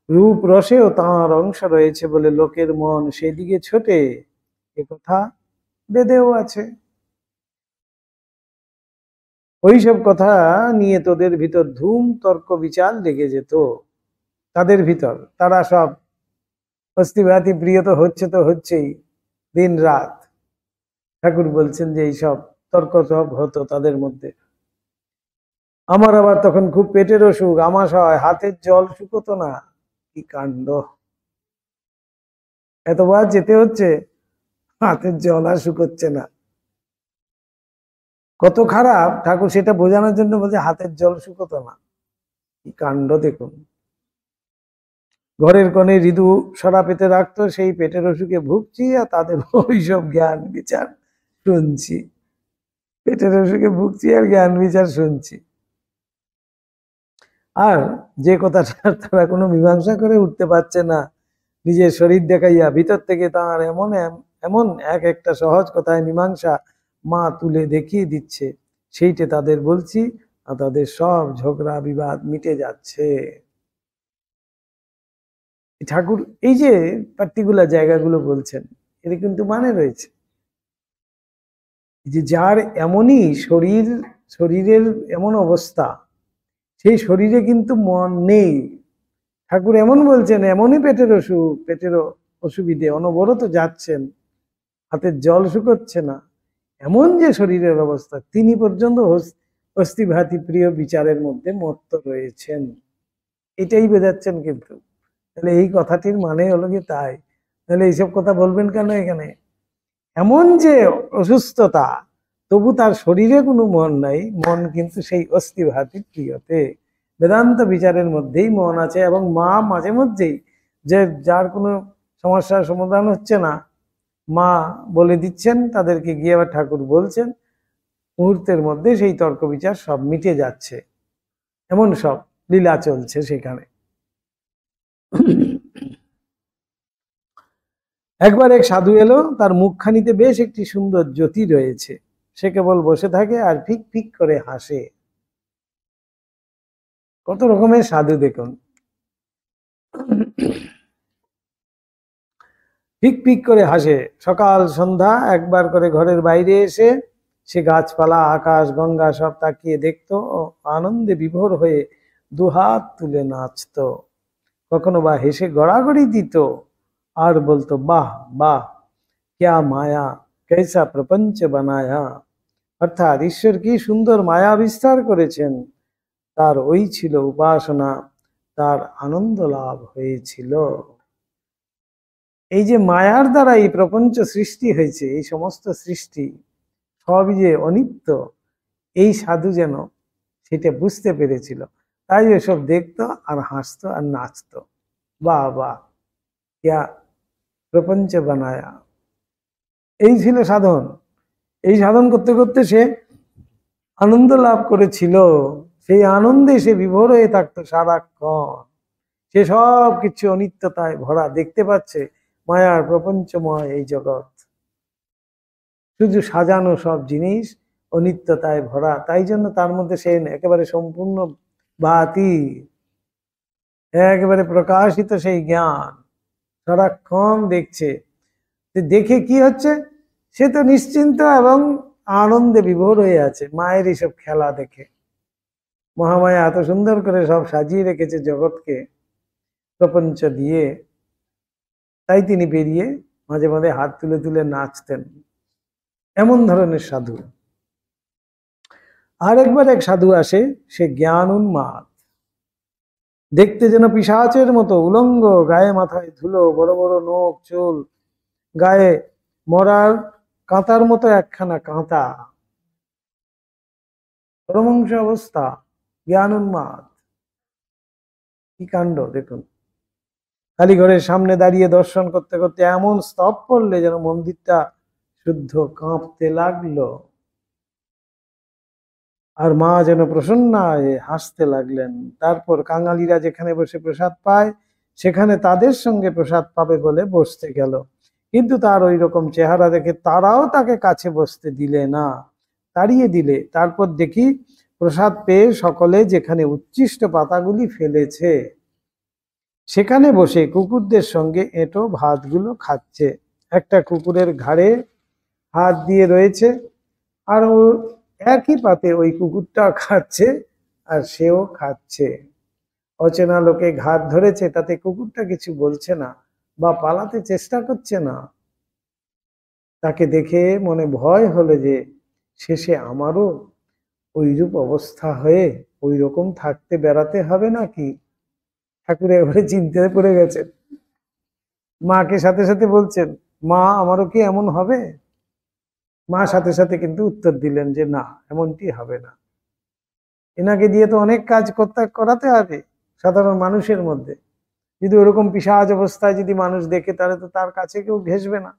রূপ রসেও তাঁর অংশ রয়েছে বলে লোকের মন সেদিকে ছোটে, একথা বেদেও আছে। ওইসব কথা নিয়ে তোদের ভিতর ধূম তর্ক বিচার লেগে যেত। তাদের ভিতর তারা সব অস্থিভাতি প্রিয় তো হচ্ছেই দিন রাত। ঠাকুর বলছেন যে এইসব তর্ক সব হতো তাদের মধ্যে। আমার আবার তখন খুব পেটের অসুখ, আমাশ হয়, হাতের জল শুকোতো না। কি কাণ্ড! এতবার যেতে হচ্ছে, হাতের জল আর শুকোচ্ছে না। কত খারাপ ঠাকুর সেটা বোঝানোর জন্য বলছে হাতের জল শুকোতো না। কি কাণ্ড দেখুন। ঘরের কোণে ঋতু সরা পেতে রাখতো, সেই পেটের অসুখে ভুগছি আর তাদের ওইসব জ্ঞান বিচার শুনছি। পেটের অসুখে ভুগছি আর জ্ঞান বিচার শুনছি। আর যে কথাটা তারা কোনো মীমাংসা করে উঠতে পারছে না, নিজের শরীর দেখাইয়া ভিতর থেকে তার এমন এমন এক একটা সহজ কথায় মীমাংসা মা তুলে দেখিয়ে দিচ্ছে, সেইটা তাদের বলছি, আর তাদের সব ঝগড়া বিবাদ মিটে যাচ্ছে। ঠাকুর এই যে পার্টিকুলার জায়গাগুলো বলছেন, এর কিন্তু মানে রয়েছে। যে যার এমনই শরীরের এমন অবস্থা, সেই শরীরে কিন্তু মন নেই। ঠাকুর এমন বলছেন, এমনই পেটের অসুবিধে অনবরত যাচ্ছেন, হাতের জল শুকোচ্ছে না, এমন যে শরীরের অবস্থা, তিনি পর্যন্ত অস্থিভাতি প্রিয় বিচারের মধ্যে মত্ত রয়েছেন, এটাই বোঝাচ্ছেন। কিন্তু তাহলে এই কথাটির মানে হলো কি তাই, তাহলে এইসব কথা বলবেন কেন এখানে? এমন যে অসুস্থতা, তবু তার শরীরে কোনো মন নাই, মন কিন্তু সেই অস্থিভাতি প্রিয়তে, বেদান্ত বিচারের মধ্যেই মন আছে। এবং মা মাঝে মধ্যেই যে যার কোনো সমস্যার সমাধান হচ্ছে না, মা বলে দিচ্ছেন, তাদেরকে গিয়ে আবার ঠাকুর বলছেন, মুহূর্তের মধ্যে সেই তর্ক বিচার সব মিটে যাচ্ছে। এমন সব লীলা চলছে সেখানে। একবার এক সাধু এলো, তার মুখখানিতে বেশ একটি সুন্দর জ্যোতি রয়েছে, সে কেবল বসে থাকে আর ফিক ফিক করে হাসে। কত রকমের সাধু দেখুন, ফিক ফিক করে হাসে। সকাল সন্ধ্যা একবার করে ঘরের বাইরে এসে সে গাছপালা, আকাশ, গঙ্গা সব তাকিয়ে দেখতো, আনন্দে বিভোর হয়ে দুহাত তুলে নাচতো, কখনো বা হেসে গড়াগড়ি দিত আর বলতো, বাহ বাহ ক্যা মায়া, कैसा প্রপঞ্চ বানায়া। অর্থাৎ ঈশ্বর কি সুন্দর মায়া বিস্তার করেছেন, তার ওই ছিল উপাসনা, তার আনন্দ লাভ হয়েছিল। এই যে মায়ার দ্বারা এই প্রপঞ্চ সৃষ্টি হয়েছে, এই সমস্ত সৃষ্টি সবই যে অনিত্য, এই সাধু যেন সেটা বুঝতে পেরেছিল, তাই এসব দেখতো আর হাসতো আর নাচতো, বাহ বাহ ক্যা প্রপঞ্চ বানায়া। এই ছিল সাধন। এই সাধন করতে করতে সে আনন্দ লাভ করেছিল, সেই আনন্দে সে বিভোর হয়ে থাকতো সারাক্ষণ। সে সব কিছু অনিত্যতায় ভরা দেখতে পাচ্ছে, মায়ার প্রপঞ্চময় এই জগৎ, শুধু সাজানো সব জিনিস অনিত্যতায় ভরা। তাই জন্য তার মধ্যে সে একেবারে সম্পূর্ণ বাতি, একেবারে প্রকাশিত সেই জ্ঞান সারাক্ষণ দেখছে। দেখে কি হচ্ছে, সে তো নিশ্চিন্ত এবং আনন্দে বিভোর হয়ে আছে মায়ের এইসব খেলা দেখে। মহামায়া এত সুন্দর করে সব সাজিয়ে রেখেছে জগৎকে প্রপঞ্চ দিয়ে, তাই তিনি বেরিয়ে মাঝে মাঝে হাত তুলে তুলে নাচতেন। এমন ধরনের সাধু। আরেকবার এক সাধু আসে, সে জ্ঞান উন্মাদ, দেখতে যেন পিশাচের মতো, উলঙ্গ, গায়ে মাথায় ধুলো, বড় বড় নখ চুল, গায়ে মরার কাঁতার মতো একখানা কাঁতা, পরমংশ অবস্থা, জ্ঞান উন্মাদ। কি কাণ্ড দেখুন। কালীঘরের সামনে দাঁড়িয়ে দর্শন করতে করতে এমন স্তব পড়লে যেন মন্দিরটা শুদ্ধ কাঁপতে লাগলো, আর মা যেন প্রসন্না হয়ে হাসতে লাগলেন। তারপর কাঙালিরা যেখানে বসে প্রসাদ পায়, সেখানে তাদের সঙ্গে প্রসাদ পাবে বলে বসতে গেল, কিন্তু তার ওই রকম চেহারা দেখে তারাও তাকে কাছে বসতে দিলে না, তাড়িয়ে দিলে। তারপর দেখি প্রসাদ পেয়ে সকলে যেখানে উচ্ছিষ্ট পাতাগুলি ফেলেছে, সেখানে বসে কুকুরদের সঙ্গে এঁটো ভাতগুলো খাচ্ছে। একটা কুকুরের ঘাড়ে হাত দিয়ে রয়েছে, আর ও একই পাতে ওই কুকুরটা খাচ্ছে আর সেও খাচ্ছে। অচেনা লোকে ঘাত ধরেছে, তাতে কুকুরটা কিছু বলছে না বা পালাতে চেষ্টা করছে না। তাকে দেখে মনে ভয় হলো যে শেষে আমারও ওইরূপ অবস্থা হয়ে ওই রকম থাকতে বেড়াতে হবে নাকি। ঠাকুর এবারে চিন্তায় পড়ে গেছেন, মাকে সাথে সাথে বলছেন, মা আমারও কি এমন হবে? মা সাথে সাথে কিন্তু উত্তর দিলেন যে না, এমনটি হবে না। এনাকে দিয়ে তো অনেক কাজ করাতে হবে সাধারণ মানুষের মধ্যে, যদি ওরকম পিশাচ অবস্থায় যদি মানুষ দেখে তাহলে তো তার কাছে কেউ ঘেসবে না।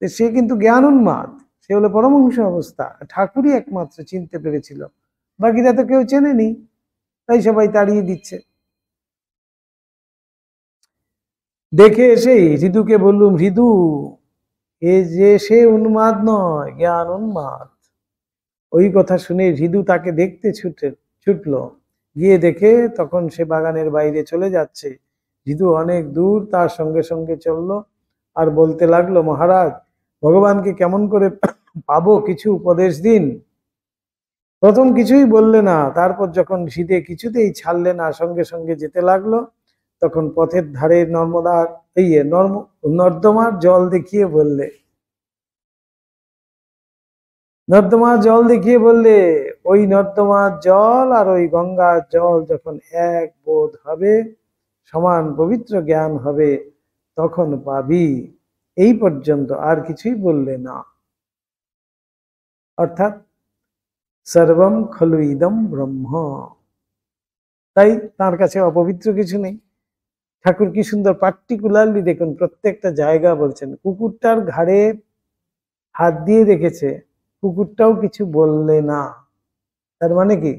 সে কিন্তু জ্ঞান উন্মাদ, সে হলো পরমহংস অবস্থা। ঠাকুরই একমাত্র চিনতে পেরেছিল, বাকিরা তো কেউ চেনেনি, তাই সবাই তাড়িয়ে দিচ্ছে। দেখে এসেই হৃদুকে বললুম, হৃদু, এ যে সে উন্মাদ নয়, জ্ঞান উন্মাদ। ওই কথা শুনে হৃদু তাকে দেখতে ছুটলো। গিয়ে দেখে তখন সে বাগানের বাইরে চলে যাচ্ছে। হৃদু অনেক দূর তার সঙ্গে সঙ্গে চললো আর বলতে লাগলো, মহারাজ, ভগবানকে কেমন করে পাবো, কিছু উপদেশ দিন। প্রথম কিছুই বললে না, তারপর যখন হৃদে কিছুতেই ছাড়লে না, সঙ্গে সঙ্গে যেতে লাগলো। তখন পথের ধারে নর্দমার জল দেখিয়ে বললে, নর্দমার জল দেখিয়ে বললে, ওই নর্দমার জল আর ওই গঙ্গার জল যখন এক বোধ হবে, সমান পবিত্র জ্ঞান হবে, তখন পাবি। এই পর্যন্ত আর কিছুই বললে না। অর্থাৎ সর্বম খলু ইদম ব্রহ্ম। তাই তার কাছে অপবিত্র কিছু নেই। ঠাকুর কি সুন্দর পার্টিকুলারলি দেখুন, প্রত্যেকটা জায়গা বলছেন। কুকুরটার ঘাড়ে হাত দিয়ে রেখেছে, কুকুরটাও কিছু বললে না। তার মানে কি,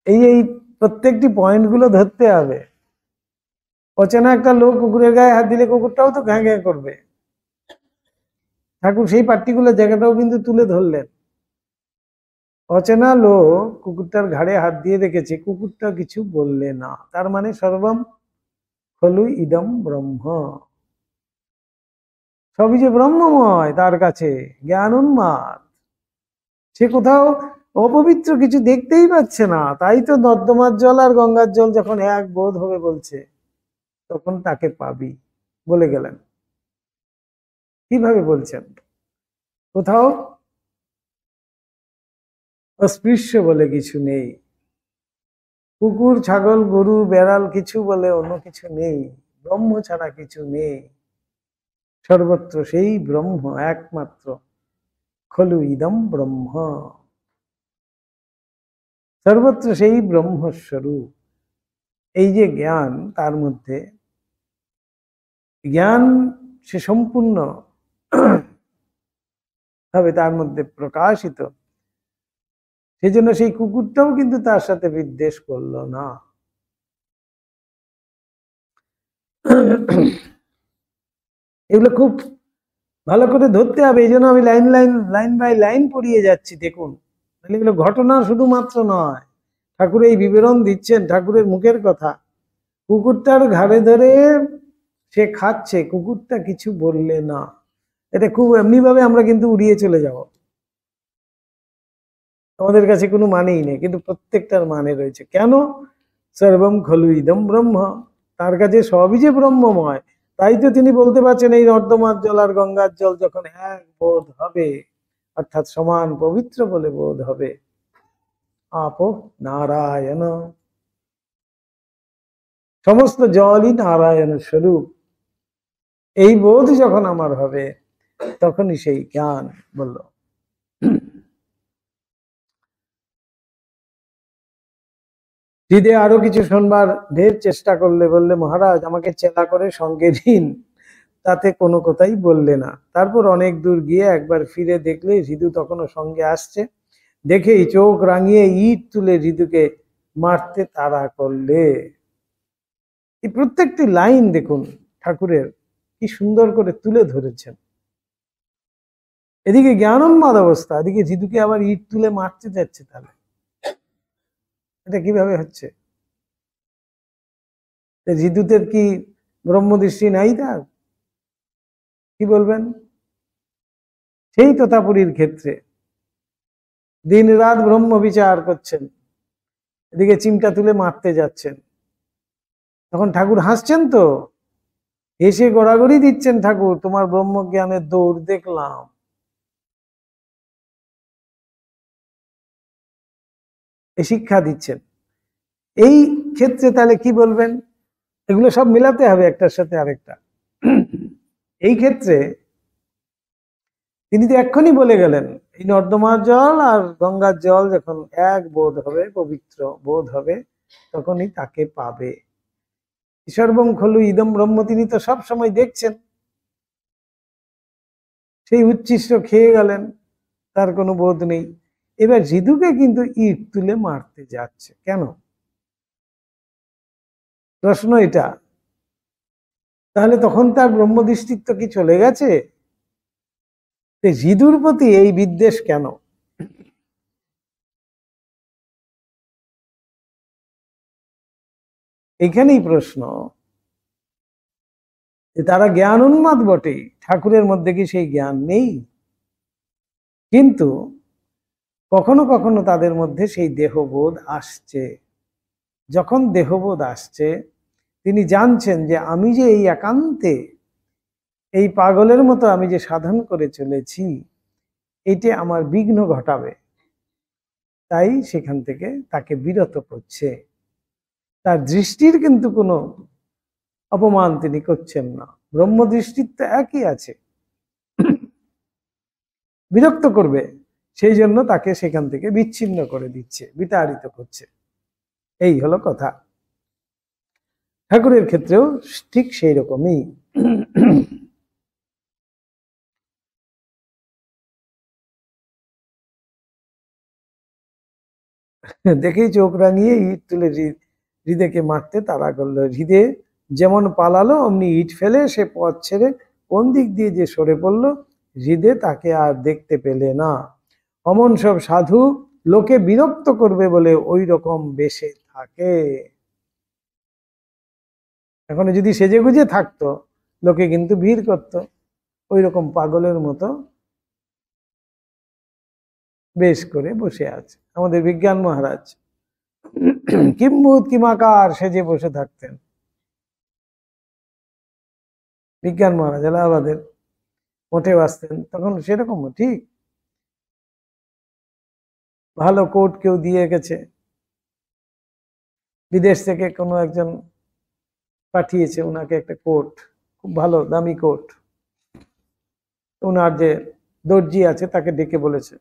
এই প্রত্যেকটি পয়েন্ট গুলো ধরতে হবে। অচেনা একটা লোক কুকুরের গায়ে হাত দিলে কুকুরটাও তো ঘ্যাঁ ঘ্যাঁ করবে। ঠাকুর সেই পার্টিকুলার জায়গাটাও কিন্তু তুলে ধরলেন। অচেনা লোক কুকুরটার ঘাড়ে হাত দিয়ে রেখেছে, কুকুরটা কিছু বললে না। তার মানে সর্বম খলু ইদম ব্রহ্ম, সবই যে ব্রহ্মময় তার কাছে, জ্ঞান উন্মাদ। সে কোথাও অপবিত্র কিছু দেখতেই পাচ্ছে না। তাই তো নর্দমার জল আর গঙ্গার জল যখন এক বোধ হবে বলছে, তখন তাকে পাবি বলে গেলেন। কিভাবে বলছেন? কোথাও অস্পৃশ্য বলে কিছু নেই, কুকুর ছাগল গরু বেড়াল কিছু বলে অন্য কিছু নেই, ব্রহ্ম ছাড়া কিছু নেই। সর্বত্র সেই ব্রহ্ম একমাত্র, খলু ইদম ব্রহ্ম। সর্বত্র সেই ব্রহ্মস্বরূপ। এই যে জ্ঞান, তার মধ্যে জ্ঞান সে সম্পূর্ণ ভাবে তার মধ্যে প্রকাশিত। সেজন্য সেই কুকুরটাও কিন্তু তার সাথে বিদ্বেষ করলো না। এগুলো খুব ভালো করে ধরতে হবে। এই জন্য আমি লাইন বাই লাইন পড়িয়ে যাচ্ছি। দেখুন, এগুলো ঘটনা শুধুমাত্র নয়, ঠাকুর এই বিবরণ দিচ্ছেন, ঠাকুরের মুখের কথা। কুকুরটার ঘাড়ে ধরে সে খাচ্ছে, কুকুরটা কিছু বললে না। এটা খুব এমনি ভাবে আমরা কিন্তু উড়িয়ে চলে যাব, আমাদের কাছে কোনো মানেই নেই, কিন্তু প্রত্যেকটার মানে রয়েছে। কেন? সর্বম খলু ইদম ব্রহ্ম, তার কাছে সবই যে ব্রহ্মময়। তাই তো তিনি বলতে পারছেন, এই নর্দমার জল আর গঙ্গার জল যখন এক বোধ হবে, অর্থাৎ সমান পবিত্র বলে বোধ হবে, আপো নারায়ণ, সমস্ত জলই নারায়ণ স্বরূপ। এই বোধ যখন আমার হবে, তখনই সেই জ্ঞান। বলল, হৃদে আরো কিছু শুনবার ঢের চেষ্টা করলে, বললে, মহারাজ, আমাকে চেলা করে সঙ্গে দিন। তাতে কোনো কথাই বললে না। তারপর অনেক দূর গিয়ে একবার ফিরে দেখলে হৃদু তখনও সঙ্গে আসছে। দেখেই চোখ রাঙিয়ে ইট তুলে হৃদুকে মারতে তাড়া করলে। এই প্রত্যেকটি লাইন দেখুন ঠাকুরের কি সুন্দর করে তুলে ধরেছেন। এদিকে জ্ঞানোন্মাদ অবস্থা, এদিকে হৃদুকে আবার ইট তুলে মারতে যাচ্ছে। তাহলে এটা কিভাবে হচ্ছে? হৃদুদের কি ব্রহ্মদৃষ্টি নাই? তার কি বলবেন? সেই তোতাপুরীর ক্ষেত্রে দিন রাত ব্রহ্ম বিচার করছেন, এদিকে চিমটা তুলে মারতে যাচ্ছেন। তখন ঠাকুর হাসছেন, তো হেসে গড়াগড়ি দিচ্ছেন, ঠাকুর তোমার ব্রহ্মজ্ঞানের দৌড় দেখলাম। এই শিক্ষা দিচ্ছেন। এই ক্ষেত্রে তাহলে কি বলবেন? এগুলো সব মিলাতে হবে একটার সাথে আরেকটা। এই ক্ষেত্রে তিনি তো এক্ষুনি বলে গেলেন, এই নর্দমার জল আর গঙ্গার জল যখন এক বোধ হবে, পবিত্র বোধ হবে, তখনই তাকে পাবে। সর্বং খলু ইদম ব্রহ্ম, তিনি তো সব সময় দেখছেন। সেই উচ্ছিষ্ট খেয়ে গেলেন, তার কোনো বোধ নেই। এবার জিদুকে কিন্তু ইট তুলে মারতে যাচ্ছে। কেন? প্রশ্ন এটা। তাহলে তখন তার ব্রহ্মদৃষ্টিত্ব কি চলে গেছে? জিদুর প্রতি এই বিদ্বেষ কেন? এখানেই প্রশ্ন যে তারা জ্ঞান উন্মাদ বটে, ঠাকুরের মধ্যে কি সেই জ্ঞান নেই? কিন্তু কখনো কখনো তাদের মধ্যে সেই দেহবোধ আসছে। যখন দেহবোধ আসছে, তিনি জানছেন যে আমি যে এই একান্তে এই পাগলের মতো আমি যে সাধন করে চলেছি, এটি আমার বিঘ্ন ঘটাবে, তাই সেখান থেকে তাকে বিরত করছে। তার দৃষ্টির কিন্তু কোনো অপমান তিনি করছেন না, ব্রহ্মদৃষ্টির তো একই আছে। বিরক্ত করবে, সেই জন্য তাকে সেখান থেকে বিচ্ছিন্ন করে দিচ্ছে, বিতাড়িত করছে। এই হলো কথা। ঠাকুরের ক্ষেত্রেও ঠিক সেই রকমই। দেখেই চোখ রাঙিয়ে ইট তুলে হৃদেকে মারতে তাড়া করলো। হৃদে যেমন পালালো, অমনি ইট ফেলে সে পথ ছেড়ে কোন দিক দিয়ে যে সরে পড়লো, হৃদে তাকে আর দেখতে পেলে না। অমন সব সাধু লোকে বিরক্ত করবে বলে ওই রকম বেশে থাকে। এখন যদি সেজে গুজে থাকতো, লোকে কিন্তু ভিড় করতো। ওই রকম পাগলের মতো বেশ করে বসে আছে আমাদের বিজ্ঞান মহারাজ। কিম্ভূত কিমাকার সেজে বসে থাকতেন বিজ্ঞান মহারাজ, এলাহাবাদের মঠে বাসতেন তখন। সেরকম ঠিক ভালো কোট কেউ দিয়ে গেছে, বিদেশ থেকে কোনো একজন পাঠিয়েছে ওনাকে একটা কোট, খুব ভালো দামি কোট। ওনার যে দর্জি আছে তাকে ডেকে বলেছে,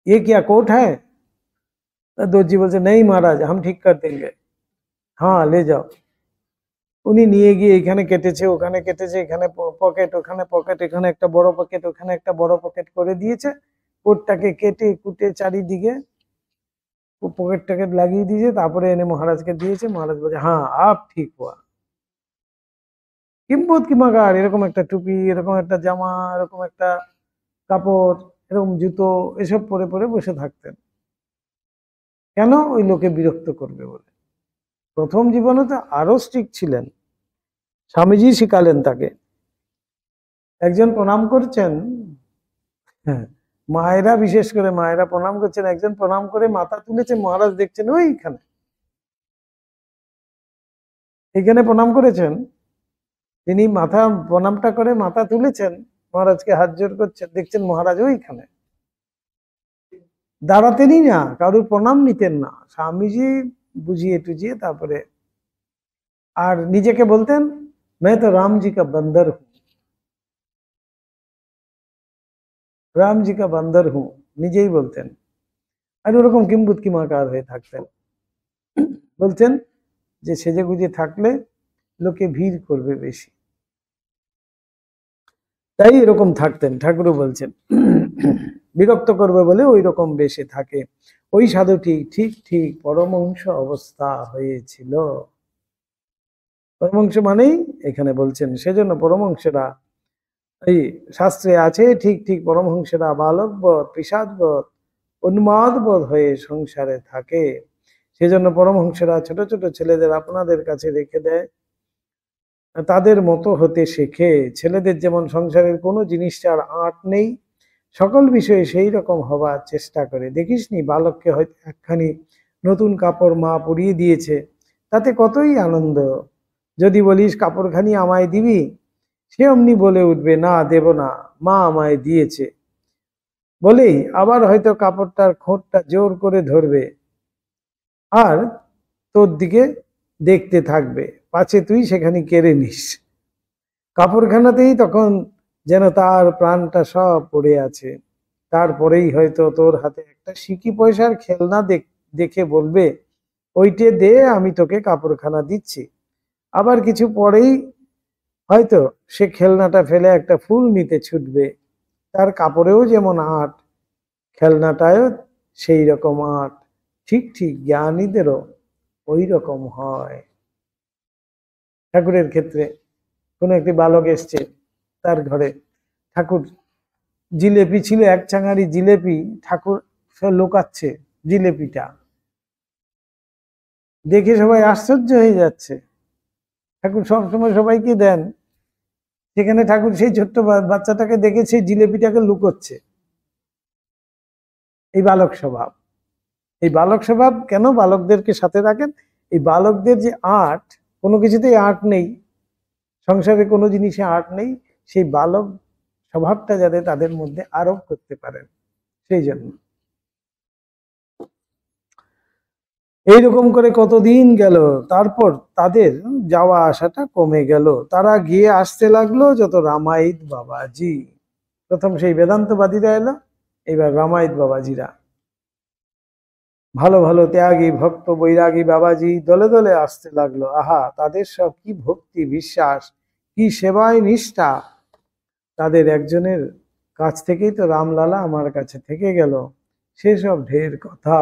ये क्या कोट है? দর্জি বলছে, নেই মহারাজ, हम ठीक कर देंगे। হ্যাঁ, ले जाओ। উনি নিয়ে গিয়ে এখানে কেটেছে, ওখানে কেটেছে, এখানে পকেট, ওখানে পকেট, এখানে একটা বড় পকেট, ওখানে একটা বড় পকেট করে দিয়েছে। কোটটাকে কেটে কুটে চারিদিকে পকেট টকেট লাগিয়ে দিয়েছে, তারপরে এনে মহারাজকে দিয়েছে। মহারাজ বলছে, হ্যাঁ আপ ঠিক হুয়া। কিম্ভূত কিমাকার এরকম একটা টুপি, এরকম একটা জামা, এরকম একটা কাপড়, এরকম জুতো, এসব পরে পরে বসে থাকতেন। কেন? ওই লোকে বিরক্ত করবে বলে। প্রথম জীবনে তো আরো স্ট্রিক্ট ছিলেন, স্বামীজি শিখালেন তাকে। একজন প্রণাম করছেন, হ্যাঁ, মায়েরা, বিশেষ করে মায়েরা প্রণাম করছেন, একজন প্রণাম করে মাথা তুলেছে, মহারাজ দেখছেন ওইখানে, এখানে প্রণাম করেছেন। তিনি মাথা প্রণামটা করে মাথা তুলেছেন, মহারাজকে হাত জোর করছেন, দেখছেন মহারাজ ওইখানে। দাঁড়াতেনই না, কারুর প্রণাম নিতেন না। স্বামীজি বুঝিয়ে টুজিয়ে তারপরে, আর নিজেকে বলতেন, मैं तो राम जी का बंदर हूं, রাম জি কা বান্দর হুঁ, নিজেই বলতেন। আর ওরকম কিম্ভূত কিমাকার হয়ে থাকতেন। বলতেন যে সেজে গুজে থাকলে লোকে ভিড় করবে বেশি, তাই এরকম থাকতেন। ঠাকুরও বলছেন বিরক্ত করবে বলে ওই রকম বেশে থাকে। ওই সাধুটি ঠিক ঠিক পরমহংস অবস্থা হয়েছিল। পরমহংস মানেই এখানে বলছেন, সেজন্য পরমহংসেরা, এই শাস্ত্রে আছে, ঠিক ঠিক পরমহংসেরা বালকবধ, পিশাচবধ, উন্মাদবোধ হয়ে সংসারে থাকে। সেজন্য পরমহংসেরা ছোট ছোট ছেলেদের আপনাদের কাছে রেখে দেয়, তাদের মতো হতে শেখে। ছেলেদের যেমন সংসারের কোনো জিনিসটার আঁট নেই, সকল বিষয়ে সেই রকম হবার চেষ্টা করে। দেখিসনি বালককে হয়তো একখানি নতুন কাপড় মা পরিয়ে দিয়েছে, তাতে কতই আনন্দ। যদি বলিস কাপড়খানি আমায় দিবি, সে অমনি বলে উঠবে, না দেব না, মা আমায় দিয়েছে বলেই আবার হয়তো কাপড়টার খোঁটটা জোর করে ধরবে আর তোর দিকে দেখতে থাকবে, পাছে তুই সেখানে কেড়ে নিস। কাপড়খানাতেই তখন যেন তার প্রাণটা সব পড়ে আছে। তারপরেই হয়তো তোর হাতে একটা সিকি পয়সার খেলনা দেখে বলবে ওইটে দে, আমি তোকে কাপড়খানা দিচ্ছি। আবার কিছু পরেই হয়তো সে খেলনাটা ফেলে একটা ফুল নিতে ছুটবে। তার কাপড়েও যেমন আর্ট, খেলনাটায়ও সেই রকম আর্ট। ঠিক ঠিক জ্ঞানীদেরও ওই রকম হয়। ঠাকুরের ক্ষেত্রে কোনো একটি বালক এসছে তার ঘরে, ঠাকুর জিলেপি ছিল, এক চাঙারি জিলেপি, ঠাকুর সে লুকাচ্ছে জিলেপিটা, দেখে সবাই আশ্চর্য হয়ে যাচ্ছে। ঠাকুর সবসময় সবাইকে দেন, সেখানে ঠাকুর সেই ছোট্ট বাচ্চাটাকে দেখে সেই জিলেপিটাকে লুকোচ্ছে। এই বালক স্বভাব। এই বালক স্বভাব কেন বালকদেরকে সাথে রাখেন? এই বালকদের যে আর্ট, কোনো কিছুতেই আর্ট নেই, সংসারে কোনো জিনিসে আর্ট নেই, সেই বালক স্বভাবটা যাতে তাদের মধ্যে আরোপ করতে পারেন, সেই জন্য। এইরকম করে কতদিন গেল, তারপর তাদের যাওয়া আসাটা কমে গেল। তারা গিয়ে আসতে লাগলো যত রামায়িত বাবাজি। প্রথম সেই বেদান্তবাদীরা এলো, এবার রামায়িত বাবাজিরা, ভালো ভালো ত্যাগী ভক্ত বৈরাগী বাবাজি দলে দলে আসতে লাগলো। আহা, তাদের সব কি ভক্তি বিশ্বাস, কি সেবায় নিষ্ঠা। তাদের একজনের কাছ থেকেই তো রামলালা আমার কাছে থেকে গেল, সেসব ঢের কথা।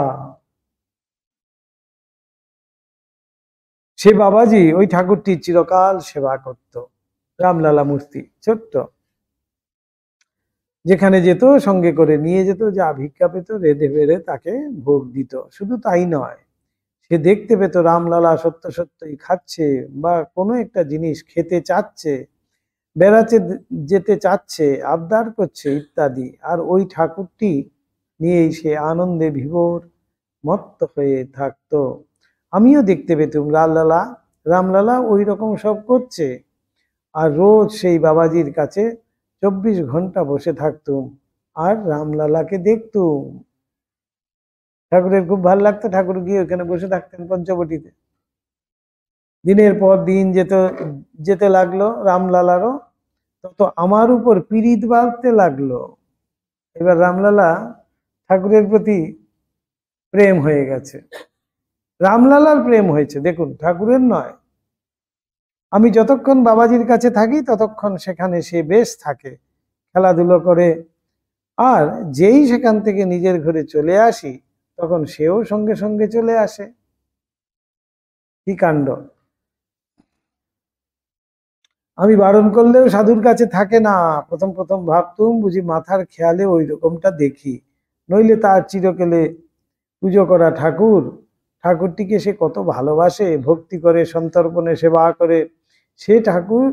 সে বাবাজি ওই ঠাকুরটি চিরকাল সেবা করত। রামলালা মূর্তি ছোট্ট, যেখানে যেত সঙ্গে করে নিয়ে যেত, যা ভিক্ষা পেত রেঁধে বেড়ে তাকে ভোগ দিত। শুধু তাই নয়, সে দেখতে পেত রামলালা সত্য সত্যই খাচ্ছে বা কোনো একটা জিনিস খেতে চাচ্ছে, বেড়াতে যেতে চাচ্ছে, আবদার করছে ইত্যাদি, আর ওই ঠাকুরটি নিয়েই সে আনন্দে বিভোর মত্ত হয়ে থাকতো। আমিও দেখতে পেতুম রামলালা ওই রকম সব করছে, আর রোজ সেই বাবাজির কাছে 24 ঘন্টা বসে থাকতুম আর রামলালাকে দেখতুম। ঠাকুরের খুব ভালো লাগতো, ঠাকুর গিয়ে ওখানে বসে থাকতেন পঞ্চবটিতে। দিনের পর দিন যেতে লাগলো রামলালারও, তত আমার উপর পীড়িত বাড়তে লাগলো। এবার রামলালা ঠাকুরের প্রতি প্রেম হয়ে গেছে, রামলালার প্রেম হয়েছে, দেখুন ঠাকুরের নয়। আমি যতক্ষণ বাবাজির কাছে থাকি ততক্ষণ সেখানে সে বেশ থাকে, খেলাধুলো করে, আর যেই সেখান থেকে নিজের ঘরে চলে আসি তখন সেও সঙ্গে সঙ্গে চলে আসে। কি কাণ্ড! আমি বারণ করলেও সাধুর কাছে থাকে না। প্রথম প্রথম ভাবতুম বুঝি মাথার খেয়ালে ওই রকমটা দেখি, নইলে তার চিরকালে পুজো করা ঠাকুর, ঠাকুরটিকে সে কত ভালোবাসে, ভক্তি করে, সন্তর্পণে সেবা করে, সে ঠাকুর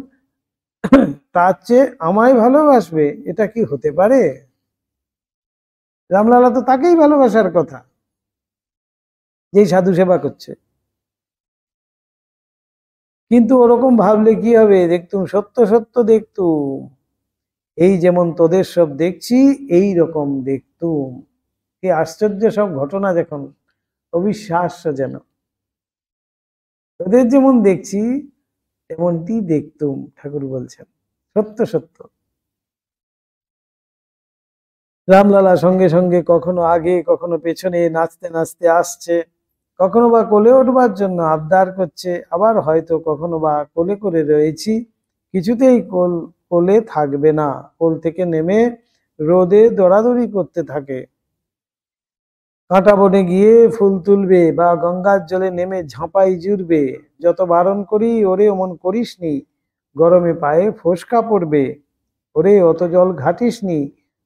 তার চেয়ে আমায় ভালোবাসবে, এটা কি হতে পারে? রামলালা তো তাকেই ভালোবাসার কথা, যেই সাধু সেবা করছে। কিন্তু ওরকম ভাবলে কি হবে? দেখতুম সত্য সত্য দেখতুম, এই যেমন তোদের সব দেখছি এই রকম দেখতুম। কি আশ্চর্য সব ঘটনা! যখন অবিশ্বাস্য, যেন তোদের যেমন দেখছি তেমনটি দেখতুম, ঠাকুর বলছেন। সত্য সত্য। রামলালা সঙ্গে সঙ্গে কখনো আগে কখনো পেছনে নাচতে নাচতে আসছে, কখনো বা কোলে উঠবার জন্য আবদার করছে, আবার হয়তো কখনো বা কোলে করে রয়েছি, কিছুতেই কোলে থাকবে না, কোল থেকে নেমে রোদে দৌড়াদৌড়ি করতে থাকে। কাঁটা বনে গিয়ে ফুল তুলবে বা গঙ্গার জলে নেমে ঝাঁপাই জুড়বে। যত বারণ করি, ওরে অমন করিস নি, গরমে পায়ে ফোসকা পড়বে, ওরে অত জল ঘাটিস নি,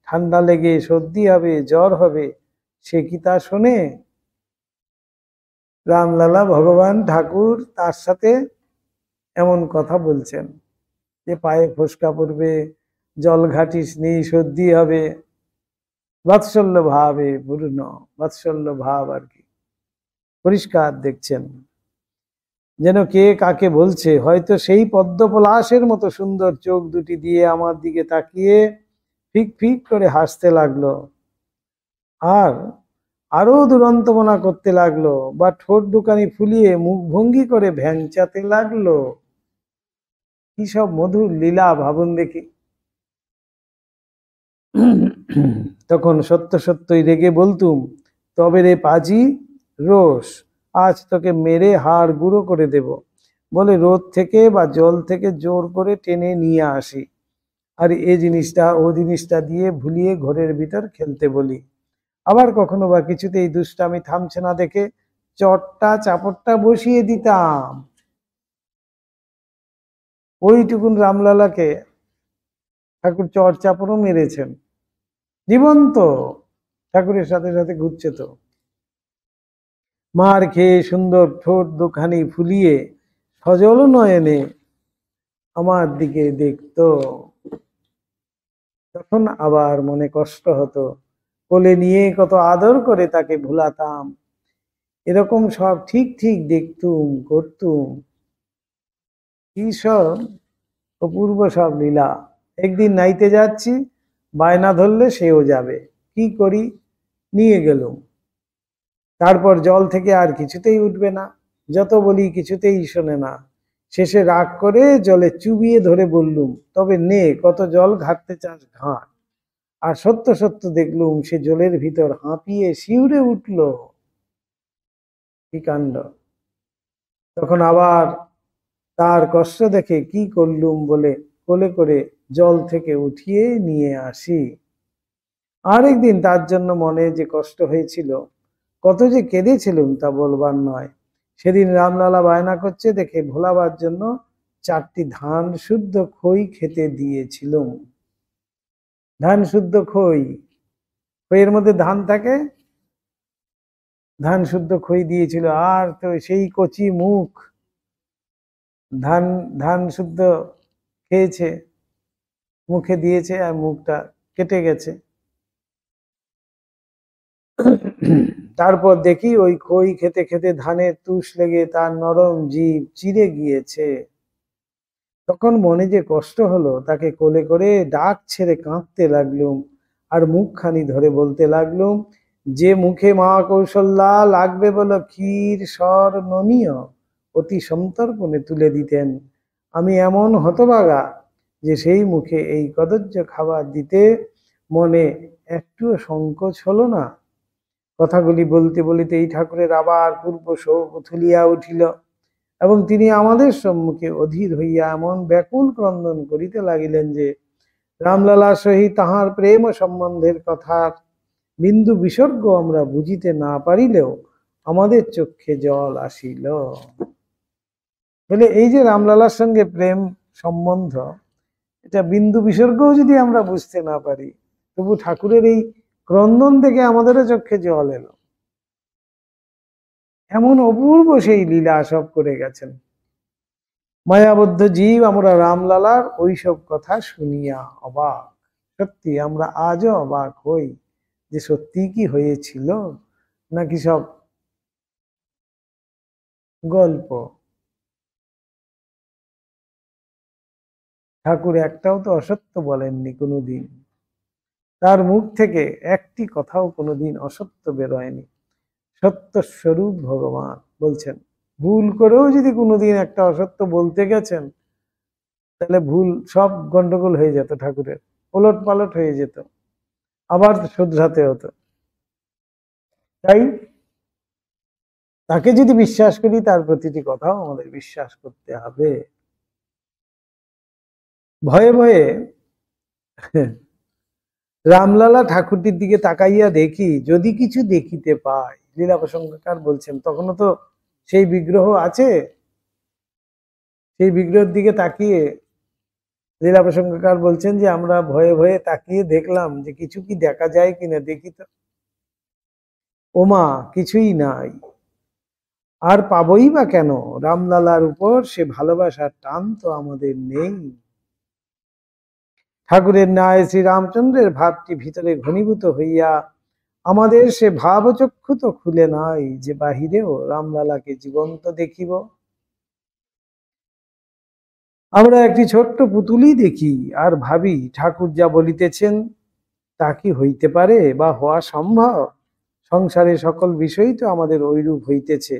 ঠান্ডা লেগে সর্দি হবে, জ্বর হবে, সে কি তা শোনে? রামলালা ভগবান ঠাকুর তার সাথে এমন কথা বলছেন যে পায়ে ফোসকা পড়বে, জল ঘাটিস নি, সর্দি হবে। বাৎসল্য ভাবে পূর্ণ, বাৎসল্য ভাব আর কি, পরিষ্কার দেখছেন। যেন কে কাকে বলছে, হয়তো সেই পদ্মপলাশের মতো সুন্দর চোখ দুটি দিয়ে আমার দিকে তাকিয়ে ফিক ফিক করে হাসতে লাগলো, আর আরো দুরন্তমনা করতে লাগলো, বা ঠোঁট দুখানি ফুলিয়ে মুখ ভঙ্গি করে ভ্যাংচাতে লাগলো। কি সব মধুর লীলা ভাবুন দেখি। তখন সত্য সত্যই রেগে বলতুম, তবে রে পাজি, রোষ, আজ তোকে মেরে হাড় গুঁড়ো করে দেব বলে রোদ থেকে বা জল থেকে জোর করে টেনে নিয়ে আসি, আর এ জিনিসটা ও জিনিসটা দিয়ে ভুলিয়ে ঘরের ভিতর খেলতে বলি। আবার কখনো বা কিছুতেই দুষ্টামি থামছে না দেখে চটটা চাপড়টা বসিয়ে দিতাম। ওইটুকুন রামলালাকে ঠাকুর চট চাপড়ও মেরেছেন, জীবন্ত ঠাকুরের সাথে সাথে ঘুরছে তো। মার খেয়ে সুন্দর ঠোঁট দুখানি ফুলিয়ে সজল নয়নে আমার দিকে দেখতো। তখন আবার মনে কষ্ট হতো, কোলে নিয়ে কত আদর করে তাকে ভুলাতাম। এরকম সব ঠিক ঠিক দেখতুম করতুম। কি সব অপূর্ব সব লীলা। একদিন নাইতে যাচ্ছি, বায়না ধরলে সেও যাবে, কি করি, নিয়ে গেলুম। তারপর জল থেকে আর কিছুতেই উঠবে না, যত বলি কিছুতেই শোনে না। শেষে রাগ করে জলে চুবিয়ে ধরে বললুম, তবে নে কত জল ঘাটতে চাস ঘাট। আর সত্য সত্য দেখলুম সে জলের ভিতর হাঁপিয়ে শিউরে উঠল। কি কাণ্ড। তখন আবার তার কষ্ট দেখে কি করলুম বলে কোলে করে জল থেকে উঠিয়ে নিয়ে আসি। আরেকদিন তার জন্য মনে যে কষ্ট হয়েছিল, কত যে কেঁদেছিলুম তা বলবার নয়। সেদিন রামলালা বায়না করছে দেখে ভোলাবার জন্য 4টি ধান শুদ্ধ খই খেতে দিয়েছিলুম। ধান শুদ্ধ খই, খইয়ের মধ্যে ধান থাকে, ধান শুদ্ধ খই দিয়েছিল। আর তো সেই কচি মুখ, ধান ধান শুদ্ধ খেয়েছে, মুখে দিয়েছে আর মুখটা কেটে গেছে। তারপর দেখি ওই খই খেতে খেতে ধানের তুষ লেগে তার নরম জিভ চিরে গিয়েছে। তখন মনে যে কষ্ট হলো, তাকে কোলে করে ডাক ছেড়ে কাঁদতে লাগলুম, আর মুখখানি ধরে বলতে লাগলুম, যে মুখে মা কৌশল্যা লাগবে বলো ক্ষীর সর ননীয় অতি সন্তর্পণে তুলে দিতেন, আমি এমন হতভাগা যে সেই মুখে এই কদর্য খাবার দিতে মনে একটুও সংকোচ হলো না। কথাগুলি বলতে বলিতে এই ঠাকুরের আবার পূর্ব শোক থুলিয়া উঠিল, এবং তিনি আমাদের সম্মুখে অধীর হইয়া এমন ব্যাকুল ক্রন্দন করিতে লাগিলেন যে রামলালার সহিত তাহার প্রেম সম্বন্ধের কথার বিন্দু বিসর্গ আমরা বুঝিতে না পারিলেও আমাদের চক্ষে জল আসিল। বলে এই যে রামলালার সঙ্গে প্রেম সম্বন্ধ, এটা বিন্দু বিসর্গও যদি আমরা বুঝতে না পারি, তবু ঠাকুরের এই ক্রন্দন থেকে আমাদেরও চক্ষে জল এলো। এমন অপূর্ব সেই লীলা সব করে গেছেন। মায়াবদ্ধ জীব আমরা রামলালার ওইসব কথা শুনিয়া অবাক। সত্যি আমরা আজও অবাক হই যে সত্যি কি হয়েছিল নাকি সব গল্প। ঠাকুর একটাও তো অসত্য বলেননি কোনোদিন, তার মুখ থেকে একটি কথাও কোনোদিন অসত্য বেরোয়নি। সত্য স্বরূপ ভগবান বলছেন। ভুল করেও যদি কোনোদিন একটা অসত্য বলতে গেছেন, তাহলে ভুল সব গন্ডগোল হয়ে যেত, ঠাকুরের ওলট পালট হয়ে যেত, আবার শুধরাতে হতো। তাই তাকে যদি বিশ্বাস করি, তার প্রতিটি কথাও আমাদের বিশ্বাস করতে হবে। ভয়ে ভয়ে রামলালা ঠাকুরটির দিকে তাকাইয়া দেখি যদি কিছু দেখিতে পাই। লীলা প্রসঙ্গকার বলছেন তখনও তো সেই বিগ্রহ আছে। সেই বিগ্রহের দিকে তাকিয়ে লীলা প্রসঙ্গকার বলছেন যে আমরা ভয়ে ভয়ে তাকিয়ে দেখলাম যে কিছু কি দেখা যায় কিনা, দেখি তো ওমা কিছুই নাই। আর পাবই বা কেন, রামলালার উপর সে ভালোবাসার টান তো আমাদের নেই। ঠাকুরের ন্যায় শ্রীরামচন্দ্রের ভাবটি ভিতরে ঘনীভূত হইয়া আমাদের সে ভাবচক্ষু তো খুলে নাই যে বাহিরেও রামলালাকে জীবন্ত দেখিব। আমরা একটি ছোট্ট পুতুলই দেখি আর ভাবি ঠাকুর যা বলিতেছেন তা কি হইতে পারে বা হওয়া সম্ভব। সংসারে সকল বিষয়ই তো আমাদের ঐরূপ হইতেছে,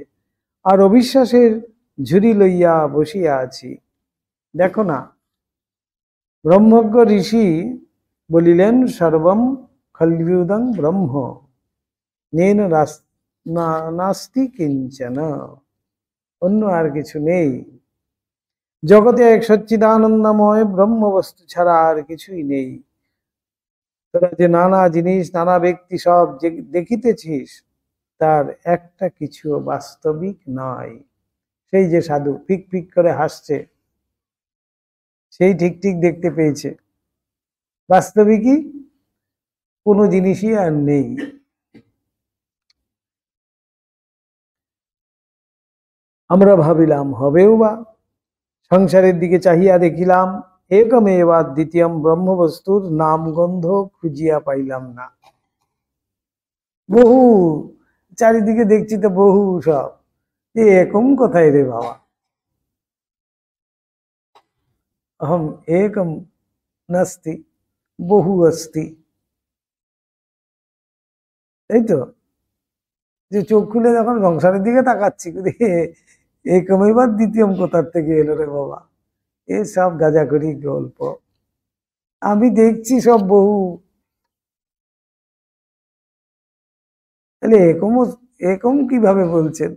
আর অবিশ্বাসের ঝুড়ি লইয়া বসিয়া আছি। দেখো না, ব্রহ্মজ্ঞ ঋষি বলিলেন সর্বম খল্বিদং ব্রহ্ম নেন না নাস্তি কিঞ্চন, অন্য আর কিছু নেই। জগতে এক সচ্চিদানন্দময় ব্রহ্ম বস্তু ছাড়া আর কিছুই নেই। তোরা যে নানা জিনিস নানা ব্যক্তি সব যে দেখিতেছিস, তার একটা কিছু বাস্তবিক নয়। সেই যে সাধু পিক পিক করে হাসছে, সেই ঠিক ঠিক দেখতে পেয়েছে, বাস্তবিকই কোনো জিনিসই আর নেই। আমরা ভাবিলাম হবেও বা, সংসারের দিকে চাহিয়া দেখিলাম একমেবা দ্বিতীয়ম ব্রহ্মবস্তুর নাম গন্ধ খুঁজিয়া পাইলাম না। বহু, চারিদিকে দেখছি তো বহু সব, একম কোথায় রে বাবা, अहम एकम नास्ति বহু अस्ति। তাই তো, যে চোখ খুলে যখন সংসারের দিকে তাকাচ্ছি, একমই বা দ্বিতীয়ম কোথার থেকে এলো রে বাবা, এ সব গাঁজাখড়ি গল্প। আমি দেখছি সব বহু, তাহলে একম, একম কিভাবে বলছেন?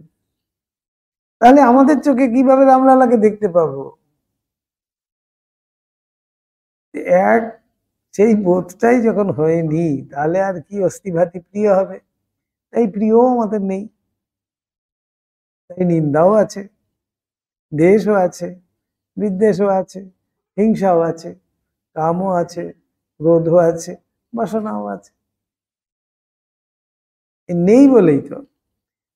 তাহলে আমাদের চোখে কিভাবে রামলালাকে দেখতে পাবো? এক, সেই বোধটাই যখন হয়নি, তাহলে আর কি অস্থিভাতি প্রিয় হবে? তাই প্রিয়ও আমাদের নেই, তাই নিন্দাও আছে, দেশও আছে, বিদ্বেষও আছে, হিংসাও আছে, কামও আছে, ক্রোধও আছে, বাসনাও আছে। নেই বলেই তো,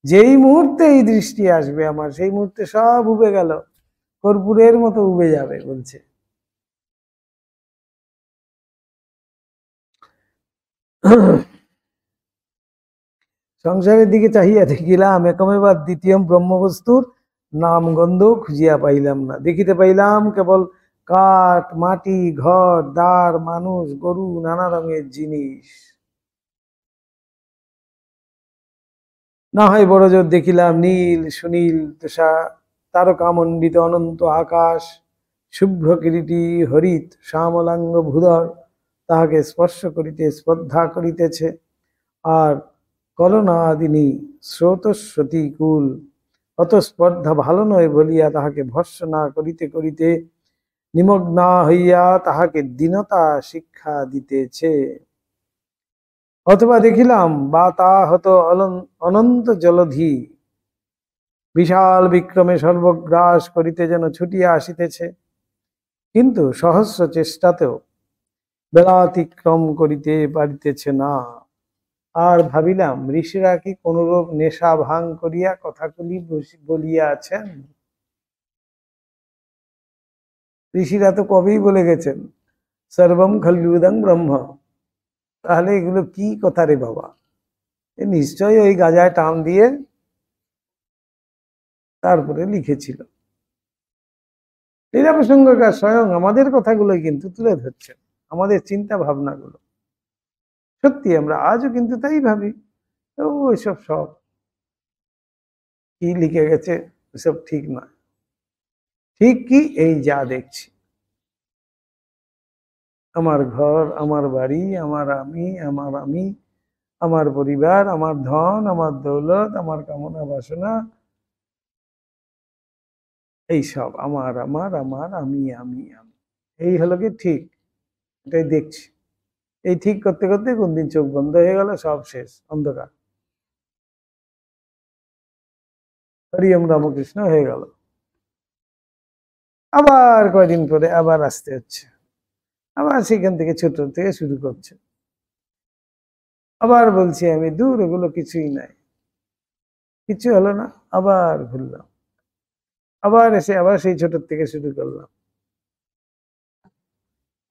যেই মুহূর্তে এই দৃষ্টি আসবে আমার, সেই মুহূর্তে সব উবে গেল, কর্পূরের মতো উবে যাবে বলছে। সংসারের দিকে চাহিয়া দেখিলাম একমেবা দ্বিতীয়ম ব্রহ্মবস্তুর নাম গন্ধ খুঁজিয়া পাইলাম না। দেখিতে পাইলাম কেবল কাঠ, মাটি, ঘর, দ্বার, মানুষ, গরু, নানা রঙের জিনিস। না হয় বড় জোর দেখিলাম নীল সুনীল তুষা তারকামণ্ডিত অনন্ত আকাশ, শুভ্র কিরীটী হরিত শ্যামলাঙ্গ ভূধর তাহাকে স্পর্শ করিতে স্পর্ধা করিতেছে, আর কলনাদিনী স্রোতস্বতী কুল অত স্পর্ধা ভালো নয় বলিয়া তাহাকে ভর্ৎস না করিতে করিতে নিমগ্না হইয়া তাহাকে দীনতা শিক্ষা দিতেছে। অথবা দেখিলাম বা তা হত অনন্ত জলধি বিশাল বিক্রমে সর্বগ্রাস করিতে যেন ছুটিয়া আসিতেছে, কিন্তু সহস্র চেষ্টাতেও বেলাতিক্রম করিতে পারিতেছে না। আর ভাবিলাম ঋষিরা কি কোনরূপ নেশা ভাঙ করিয়া কথাগুলি বলিয়াছেন? ঋষিরা তো কবেই বলে গেছেন সর্বম খল্লুদং ব্রহ্ম। তাহলে এগুলো কি কথা রে বাবা? নিশ্চয়ই ওই গাজায় টান দিয়ে তারপরে লিখেছিল। লীলা প্রসঙ্গকার স্বয়ং আমাদের কথাগুলোই কিন্তু তুলে ধরছেন, আমাদের চিন্তা ভাবনাগুলো। সত্যি আমরা আজও কিন্তু তাই ভাবি, ওইসব সব কি লিখে গেছে, ওইসব ঠিক নয়। ঠিক কি এই যা দেখছি, আমার ঘর, আমার বাড়ি, আমার আমি, আমার পরিবার, আমার ধন, আমার দৌলত, আমার কামনা বাসনা, এই সব আমার আমার আমার আমি, এই হলো কি ঠিক, এটাই দেখছি। এই ঠিক করতে করতে কোন দিন চোখ বন্ধ হয়ে গেল, সব শেষ, অন্ধকার, হরি ওম রামকৃষ্ণ হয়ে গেল। আবার কয়দিন পরে আবার আসতে হচ্ছে, আবার সেখান থেকে ছোট থেকে শুরু করছে। আবার বলছি আমি দূর, ওগুলো কিছুই নাই, কিছু হলো না, আবার ঘুরলাম, আবার এসে আবার সেই ছোট থেকে শুরু করলাম।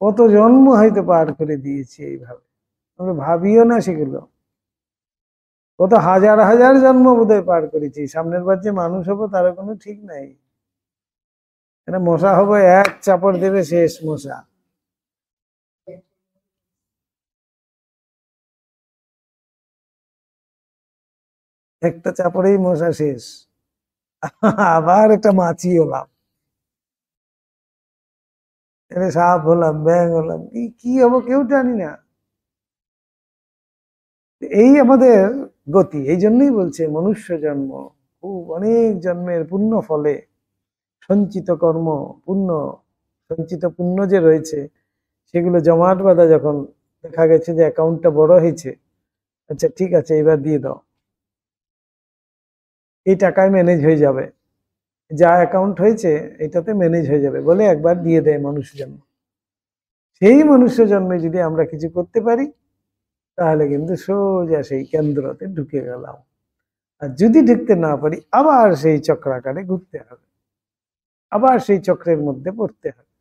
কত জন্ম হয়তো পার করে দিয়েছি এইভাবে, আমরা ভাবিও না সেগুলো। কত হাজার হাজার জন্ম বোধহয় পার করেছি, সামনের বার যে মানুষ হবো তারও কোনো ঠিক নাই। এটা মশা হবো, এক চাপড় দেবে শেষ মশা। একটা চাপড়েই মশা শেষ, আবার একটা মাছি হলাম, এবারে সাপ হলাম, ব্যাঙ হলাম, কি কি হবো কেউ জানি না। এই আমাদের গতি। এই জন্যই বলছে মনুষ্য জন্ম খুব অনেক জন্মের পুণ্য ফলে সঞ্চিত কর্ম, পুণ্য, সঞ্চিত পুণ্য যে রয়েছে সেগুলো জমাট বাঁধা যখন দেখা গেছে যে অ্যাকাউন্টটা বড় হয়েছে, আচ্ছা ঠিক আছে এবার দিয়ে দাও, এই টাকায় ম্যানেজ হয়ে যাবে, যা অ্যাকাউন্ট হয়েছে এটাতে ম্যানেজ হয়ে যাবে বলে একবার দিয়ে দেয় মনুষ্য জন্ম। সেই মনুষ্য জন্মে যদি আমরা কিছু করতে পারি তাহলে কিন্তু সোজা সেই কেন্দ্রতে ঢুকে গেলাম। আর যদি ঢুকতে না পারি আবার সেই চক্রাকারে ঘুরতে হবে, আবার সেই চক্রের মধ্যে পড়তে হবে।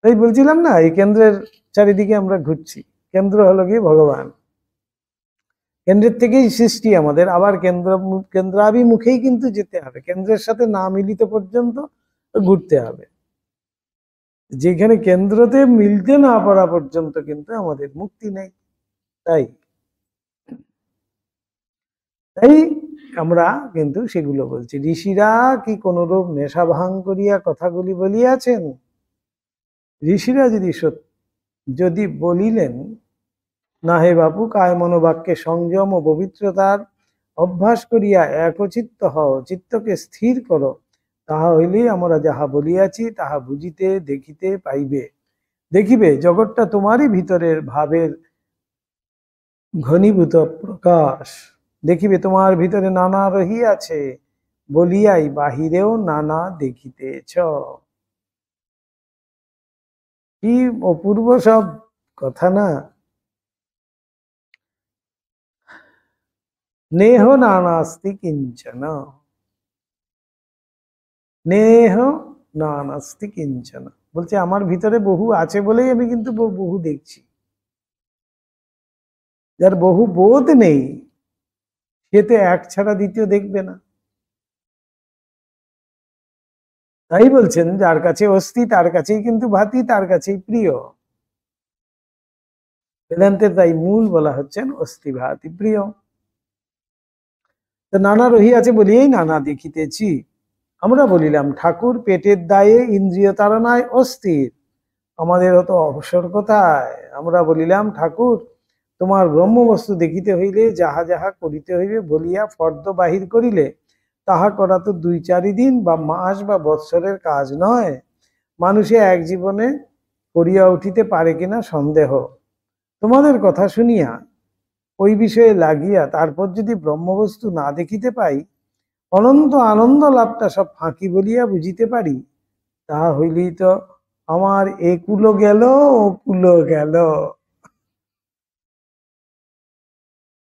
তাই বলছিলাম না, এই কেন্দ্রের চারিদিকে আমরা ঘুরছি। কেন্দ্র হলো গিয়ে ভগবান, কেন্দ্রের থেকেই সৃষ্টি আমাদের, আবার কেন্দ্রাভিমুখেই কিন্তু যেতে হবে, কেন্দ্রের সাথে না মিলিত পর্যন্ত ঘুরতে হবে। যেখানে কেন্দ্রতে মিলতে না পারা পর্যন্ত কিন্তু আমাদের মুক্তি নেই। তাই তাই আমরা কিন্তু সেগুলো বলছি। ঋষিরা কি কোনরূপ নেশা ভাঙ করিয়া কথাগুলি বলিয়াছেন? ঋষিরা যদি বলিলেন, না হে বাপু, কায় মনোবাক্যে সংযম ও পবিত্রতার অভ্যাস করিয়া একচিত্ত হও, চিত্তকে স্থির করো, তাহা হইলেই আমরা যাহা বলিয়াছি তাহা বুঝিতে দেখিতে পাইবে। দেখিবে জগৎটা তোমারই ভিতরের ভাবের ঘনীভূত প্রকাশ। দেখিবে তোমার ভিতরে নানা রহিয়াছে, বলিয়াই বাহিরেও নানা দেখিতেছ। কি অপূর্ব সব কথা না। নেহ নানাস্তি কিঞ্চন, নেহ নানাস্তি কিঞ্চন, বলছে আমার ভিতরে বহু আছে বলেই আমি কিন্তু বহু দেখছি। যার বহু বোধ নেই সে তো এক ছাড়া দ্বিতীয় দেখবে না। তাই বলছেন যার কাছে অস্থি তার কাছেই কিন্তু ভাতি, তার কাছেই প্রিয়। বেদান্তের তাই মূল বলা হচ্ছেন অস্থি ভাতি প্রিয়। তো নানা রহিয়াছে বলিয়েই নানা দেখিতেছি। আমরা বলিলাম ঠাকুর পেটের দায়ে ইন্দ্রিয় তাড়নায় অস্থির, আমাদের অত অবসর কোথায়? আমরা বলিলাম ঠাকুর তোমার ব্রহ্মবস্তু দেখিতে হইলে যাহা যাহা করিতে হইবে বলিয়া ফর্দ বাহির করিলে তাহা করা তো 2-4 দিন বা মাস বা বৎসরের কাজ নয়। মানুষে এক জীবনে করিয়া উঠিতে পারে কিনা সন্দেহ। তোমাদের কথা শুনিয়া ওই বিষয়ে লাগিয়া তারপর যদি ব্রহ্মবস্তু না দেখিতে পাই, অনন্ত আনন্দ লাভটা সব ফাঁকি বলিয়া বুঝিতে পারি, তাহা হইলেই তো আমার এ কুলো গেল ও কুলো গেল।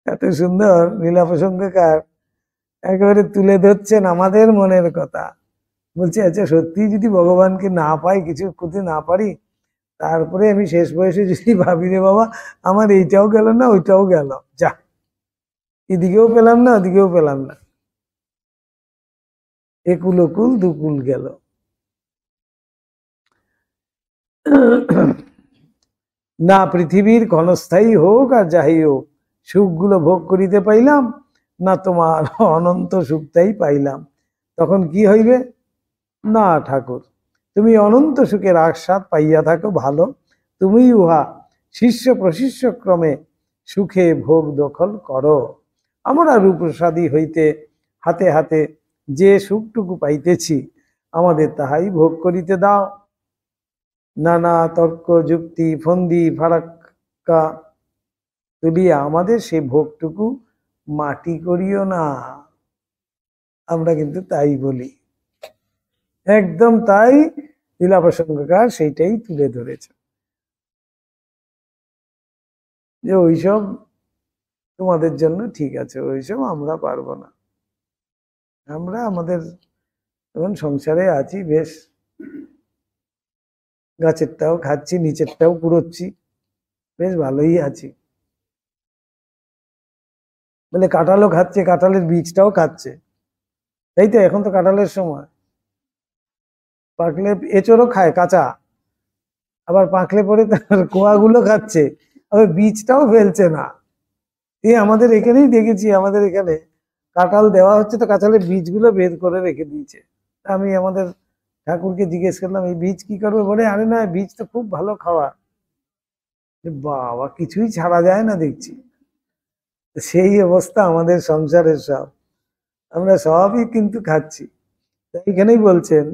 এত সুন্দর লীলা প্রসঙ্গকার একেবারে তুলে ধরছেন আমাদের মনের কথা। বলছে আচ্ছা সত্যি যদি ভগবানকে না পাই, কিছু করতে না পারি, তারপরে আমি শেষ বয়সে যদি ভাবি রে বাবা আমার এইটাও গেল না ওইটাও গেল, যা এদিকেও পেলাম না ওদিকেও পেলাম না, একুল ওকুল দুকুল গেল। না পৃথিবীর ক্ষণস্থায়ী হোক আর যাই হোক সুখগুলো ভোগ করিতে পাইলাম, না তোমার অনন্ত সুখটাই পাইলাম, তখন কি হইবে? না ঠাকুর, তুমি অনন্ত সুখের আস্বাদ পাইয়া থাকো ভালো, তুমি উহা শিষ্য প্রশিষ্য ক্রমে সুখে ভোগ দখল করো। আমরা রূপসাদী হইতে হাতে হাতে যে সুখটুকু পাইতেছি আমাদের তাহাই ভোগ করিতে দাও। নানা তর্ক যুক্তি ফন্দি ফারাক্কা তুলিয়া আমাদের সেই ভোগটুকু মাটি করিও না। আমরা কিন্তু তাই বলি, একদম তাই। লীলা প্রসঙ্গকার সেইটাই তুলে ধরেছে যে ওইসব তোমাদের জন্য ঠিক আছে, ওইসব আমরা পারবো না। আমরা আমাদের তখন সংসারে আছি, বেশ গাছেরটাও খাচ্ছি নিচেরটাও কুড়োচ্ছি, বেশ ভালোই আছি। বলে কাঁঠালও খাচ্ছে, কাঁঠালের বীজটাও খাচ্ছে, তাই তো এখন তো কাঁঠালের সময়। পাকলে এঁচড়ও খায় কাঁচা, আবার পাকলে পরে তার কোয়াগুলো খাচ্ছে, আবার বীজটাও ফেলছে না। এই আমাদের এখানেই দেখেছি, আমাদের এখানে কাঁঠাল দেওয়া হচ্ছে তো কাঁঠালের বীজগুলো বের করে রেখে দিয়েছে। আমি আমাদের ঠাকুরকে জিজ্ঞেস করলাম এই বীজ কি করবে, বলে আরে না বীজ তো খুব ভালো খাওয়া। বাবা কিছুই ছাড়া যায় না দেখছি। সেই অবস্থা আমাদের সংসারের সব, আমরা সবই কিন্তু খাচ্ছি। তাই এখানেই বলছেন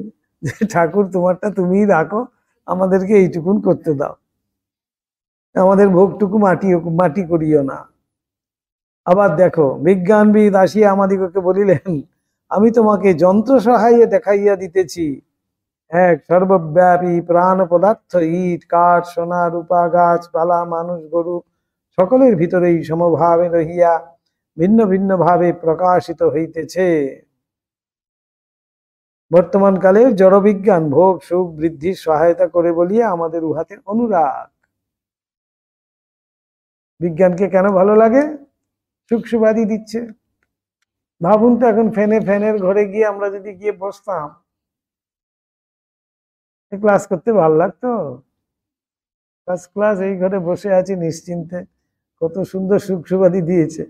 যে ঠাকুর তোমারটা তুমিই রাখো, আমাদেরকে এইটুকুন করতে দাও, আমাদের ভোগটুকু মাটি মাটি করিও না। আবার দেখো বিজ্ঞানবিদ আসিয়া আমাদিগকে বলিলেন, আমি তোমাকে যন্ত্র সহায়ে দেখাইয়া দিতেছি এক সর্বব্যাপী প্রাণ পদার্থ, ইট কাঠ সোনা রূপা গাছপালা মানুষ গরু সকলের ভিতরেই সমভাবে রহিয়া ভিন্ন ভিন্ন ভাবে প্রকাশিত হইতেছে। বর্তমান কালের জড়বিজ্ঞান ভোগ সুখ বৃদ্ধির সহায়তা করে বলিয়া আমাদের উহাতে অনুরাগ। বিজ্ঞানকে কেন ভালো লাগে? সুখ সুবাদি দিচ্ছে। ভাবুন তো এখন ফ্যানের ঘরে গিয়ে আমরা যদি গিয়ে বসতাম, ক্লাস করতে ভালো লাগতো? ফার্স্ট ক্লাস এই ঘরে বসে আছি নিশ্চিন্তে, কত সুন্দর সুখ সুবাদি দিয়েছে,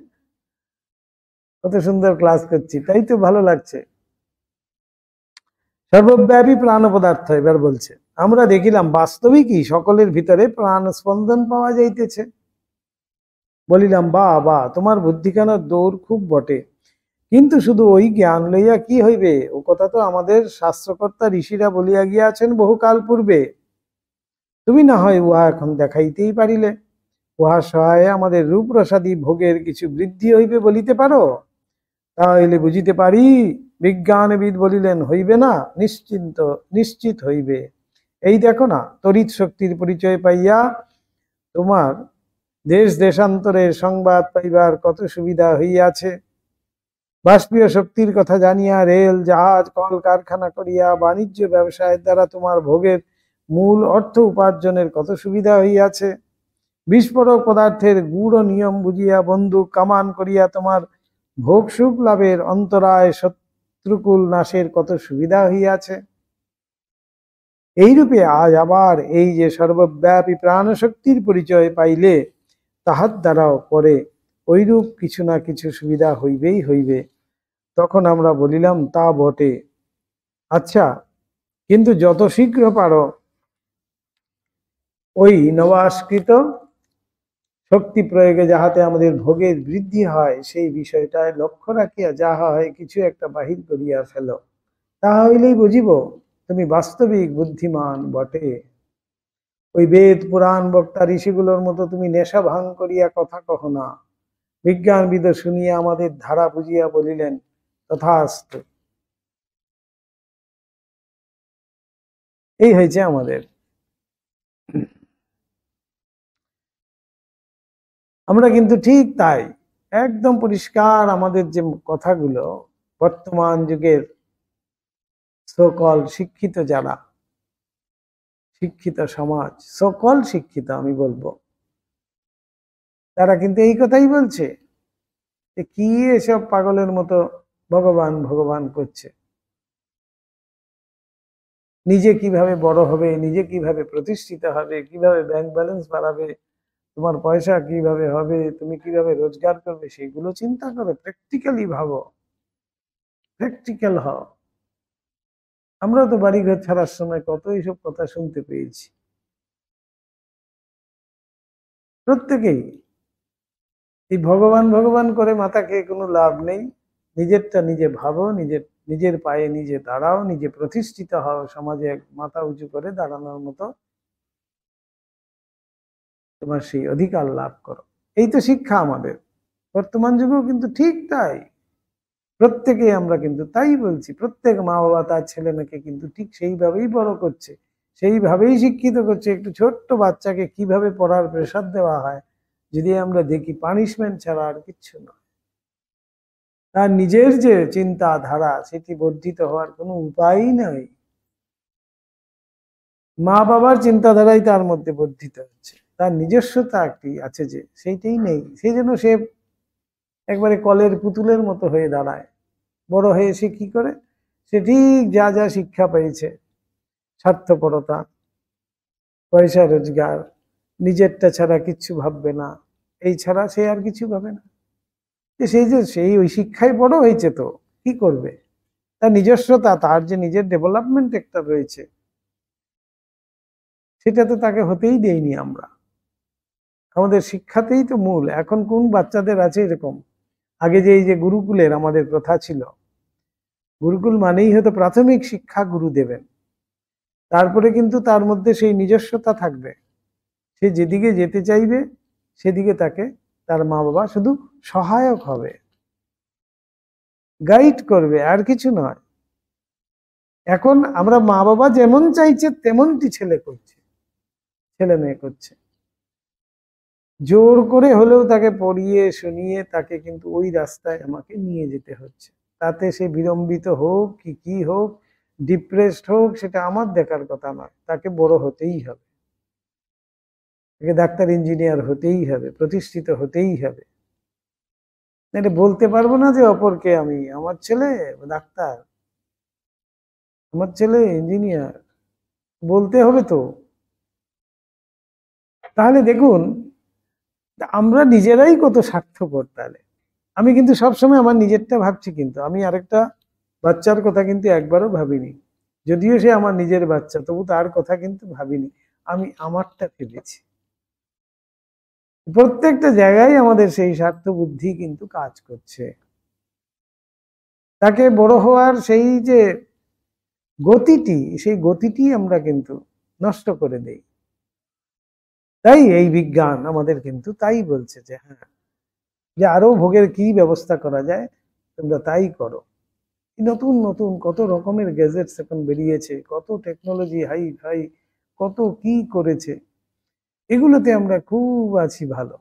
কত সুন্দর ক্লাস করছি, তাই তো ভালো লাগছে। সর্বব্যাপী প্রাণ পদার্থ এবার বলছে, আমরা দেখিলাম বাস্তবিকই সকলের ভিতরে প্রাণ স্পন্দন পাওয়া যাইতেছে। বলিলাম, বা বা তোমার বুদ্ধিখানার দৌড় খুব বটে, কিন্তু শুধু ওই জ্ঞান লইয়া কি হইবে? ও কথা তো আমাদের শাস্ত্রকর্তা ঋষিরা বলিয়া গিয়াছেন বহুকাল পূর্বে। তুমি না হয় উহা এখন দেখাইতেই পারিলে, উহার সহায়ে আমাদের রূপরসাদি ভোগের কিছু বৃদ্ধি হইবে বলিতে পারো। তাহলে বুঝিতে পারি। বিজ্ঞানবিদ বলিলেন, হইবে না? নিশ্চিত হইবে। এই দেখো না, তড়িৎ শক্তির পরিচয় পাইয়া তোমার দেশ দেশান্তরের সংবাদ পাইবার কত সুবিধা হইয়াছে। বাষ্পীয় শক্তির কথা জানিয়া রেল জাহাজ কল কারখানা করিয়া বাণিজ্য ব্যবসায়ের দ্বারা তোমার ভোগের মূল অর্থ উপার্জনের কত সুবিধা হইয়াছে। বিস্ফোরক পদার্থের গূঢ় নিয়ম বুঝিয়া বন্দুক কামান করিয়া তোমার ভোগ সুখ লাভের অন্তরায় শত্রুকুল নাশের কত সুবিধা হইয়াছে। এইরূপে আজ আবার এই যে সর্বব্যাপী প্রাণশক্তির পরিচয় পাইলে, তাহার দ্বারাও পরে ঐরূপ কিছু না কিছু সুবিধা হইবেই হইবে। তখন আমরা বলিলাম, তা বটে, আচ্ছা, কিন্তু যত শীঘ্র পারো ওই নবাস্কৃত শক্তি প্রয়োগে যাহাতে আমাদের ভোগের বৃদ্ধি হয়, সেই বিষয়টায় লক্ষ্য রাখিয়া যাহা হয় কিছু একটা বাহির করিয়া ফেল, তাহা হইলেই বুঝিব তুমি বাস্তবিক বুদ্ধিমান বটে। ওই বেদ পুরাণ বক্তা ঋষিগুলোর মতো তুমি নেশা ভাঙ করিয়া কথা কহ না। বিজ্ঞানবিদ শুনিয়া আমাদের ধারা বুঝিয়া বলিলেন, তথাস্তু। এই হয়েছে আমাদের। আমরা কিন্তু ঠিক তাই, একদম পরিষ্কার আমাদের যে কথাগুলো বর্তমান যুগের সকল শিক্ষিত যারা, শিক্ষিত সমাজ, সকল শিক্ষিত আমি বলবো, তারা কিন্তু এই কথাই বলছে যে কি এসব পাগলের মতো ভগবান ভগবান করছে। নিজে কিভাবে বড় হবে, নিজে কিভাবে প্রতিষ্ঠিত হবে, কিভাবে ব্যাংক ব্যালেন্স বাড়াবে, তোমার পয়সা কিভাবে হবে, তুমি কিভাবে রোজগার করবে, সেগুলো চিন্তা করো, প্র্যাকটিক্যালি ভাবো, প্র্যাকটিক্যাল হও। আমরা তো বাড়িঘর ছাড়ার সময় কত এইসব কথা শুনতে পেয়েছি, প্রত্যেকেই। এই ভগবান ভগবান করে মাথা খেয়ে কোনো লাভ নেই। নিজেরটা নিজে ভাবো, নিজের পায়ে নিজে দাঁড়াও, নিজে প্রতিষ্ঠিত হও, সমাজে মাথা উঁচু করে দাঁড়ানোর মতো তোমার সেই অধিকার লাভ করো। এই তো শিক্ষা আমাদের বর্তমান যুগেও কিন্তু ঠিক তাই। প্রত্যেকে আমরা কিন্তু তাই বলছি, প্রত্যেক মা বাবা তার ছেলে মেয়েকে কিন্তু ঠিক সেইভাবেই বড় করছে, সেইভাবেই শিক্ষিত করছে। একটু ছোট্ট বাচ্চাকে কিভাবে পড়ার প্রেসার দেওয়া হয় যদি আমরা দেখি, পানিশমেন্ট ছাড়া আর কিচ্ছু না। তার নিজের যে চিন্তাধারা সেটি বর্ধিত হওয়ার কোনো উপায়ই নাই। মা বাবার চিন্তাধারাই তার মধ্যে বর্ধিত হচ্ছে, তার নিজস্বতা একটি আছে যে সেইটাই নেই। সেই জন্য সে একবারে কলের পুতুলের মতো হয়ে দাঁড়ায়। বড় হয়ে সে কি করে? সে ঠিক যা যা শিক্ষা পেয়েছে, স্বার্থপরতা, পয়সা রোজগার, নিজেরটা ছাড়া কিচ্ছু ভাববে না, এই ছাড়া সে আর কিছু ভাবে না। সেই ওই শিক্ষায় বড় হয়েছে, তো কি করবে? তার নিজস্বতা, তার যে নিজের ডেভেলপমেন্ট একটা রয়েছে, সেটা তো তাকে হতেই দেইনি আমরা। আমাদের শিক্ষাতেই তো মূল। এখন কোন বাচ্চাদের আছে এরকম? আগে যে এই যে গুরুকুলের আমাদের প্রথা ছিল, গুরুকুল মানেই হয়তো প্রাথমিক শিক্ষা গুরু দেবেন, তারপরে কিন্তু তার মধ্যে সেই নিজস্বতা থাকবে। সে যেদিকে যেতে চাইবে সেদিকে তাকে তার মা বাবা শুধু সহায়ক হবে, গাইড করবে, আর কিছু নয়। এখন আমরা মা বাবা যেমন চাইছে তেমনটি ছেলে করছে, ছেলে মেয়ে করছে। জোর করে হলেও তাকে পড়িয়ে শুনিয়ে তাকে কিন্তু ওই রাস্তায় আমাকে নিয়ে যেতে হচ্ছে। তাতে সে বিলম্বিত হোক কি হোক, ডিপ্রেসড হোক, সেটা আমার দেখার কথা নয়। তাকে বড় হতেই হবে, তাকে ডাক্তার ইঞ্জিনিয়ার হতেই হবে, প্রতিষ্ঠিত হতেই হবে। এটা বলতে পারবো না যে অপরকে আমি আমার ছেলে ডাক্তার, আমার ছেলে ইঞ্জিনিয়ার, বলতে হবে তো। তাহলে দেখুন আমরা নিজেরাই কত স্বার্থপর। তাহলে আমি কিন্তু সবসময় আমার নিজেরটা ভাবছি, কিন্তু আমি আরেকটা বাচ্চার কথা কিন্তু একবারও ভাবিনি। যদিও সে আমার নিজের বাচ্চা, তবু তার কথা কিন্তু ভাবিনি, আমি আমারটা ভেবেছি। প্রত্যেকটা জায়গায় আমাদের সেই স্বার্থ বুদ্ধি কিন্তু কাজ করছে। তাকে বড় হওয়ার সেই যে গতিটি, সেই গতিটি আমরা কিন্তু নষ্ট করে দেই। তাই এই বিজ্ঞান আমাদের কিন্তু তাই বলছে যে হ্যাঁ, যে আরো ভোগের কি ব্যবস্থা করা যায় তোমরা তাই করো। নতুন নতুন কত রকমের গ্যাজেটস এখন বেরিয়েছে, কত টেকনোলজি হাই ফাই, কত কি করেছে, এগুলোতে আমরা খুব আছি ভালো,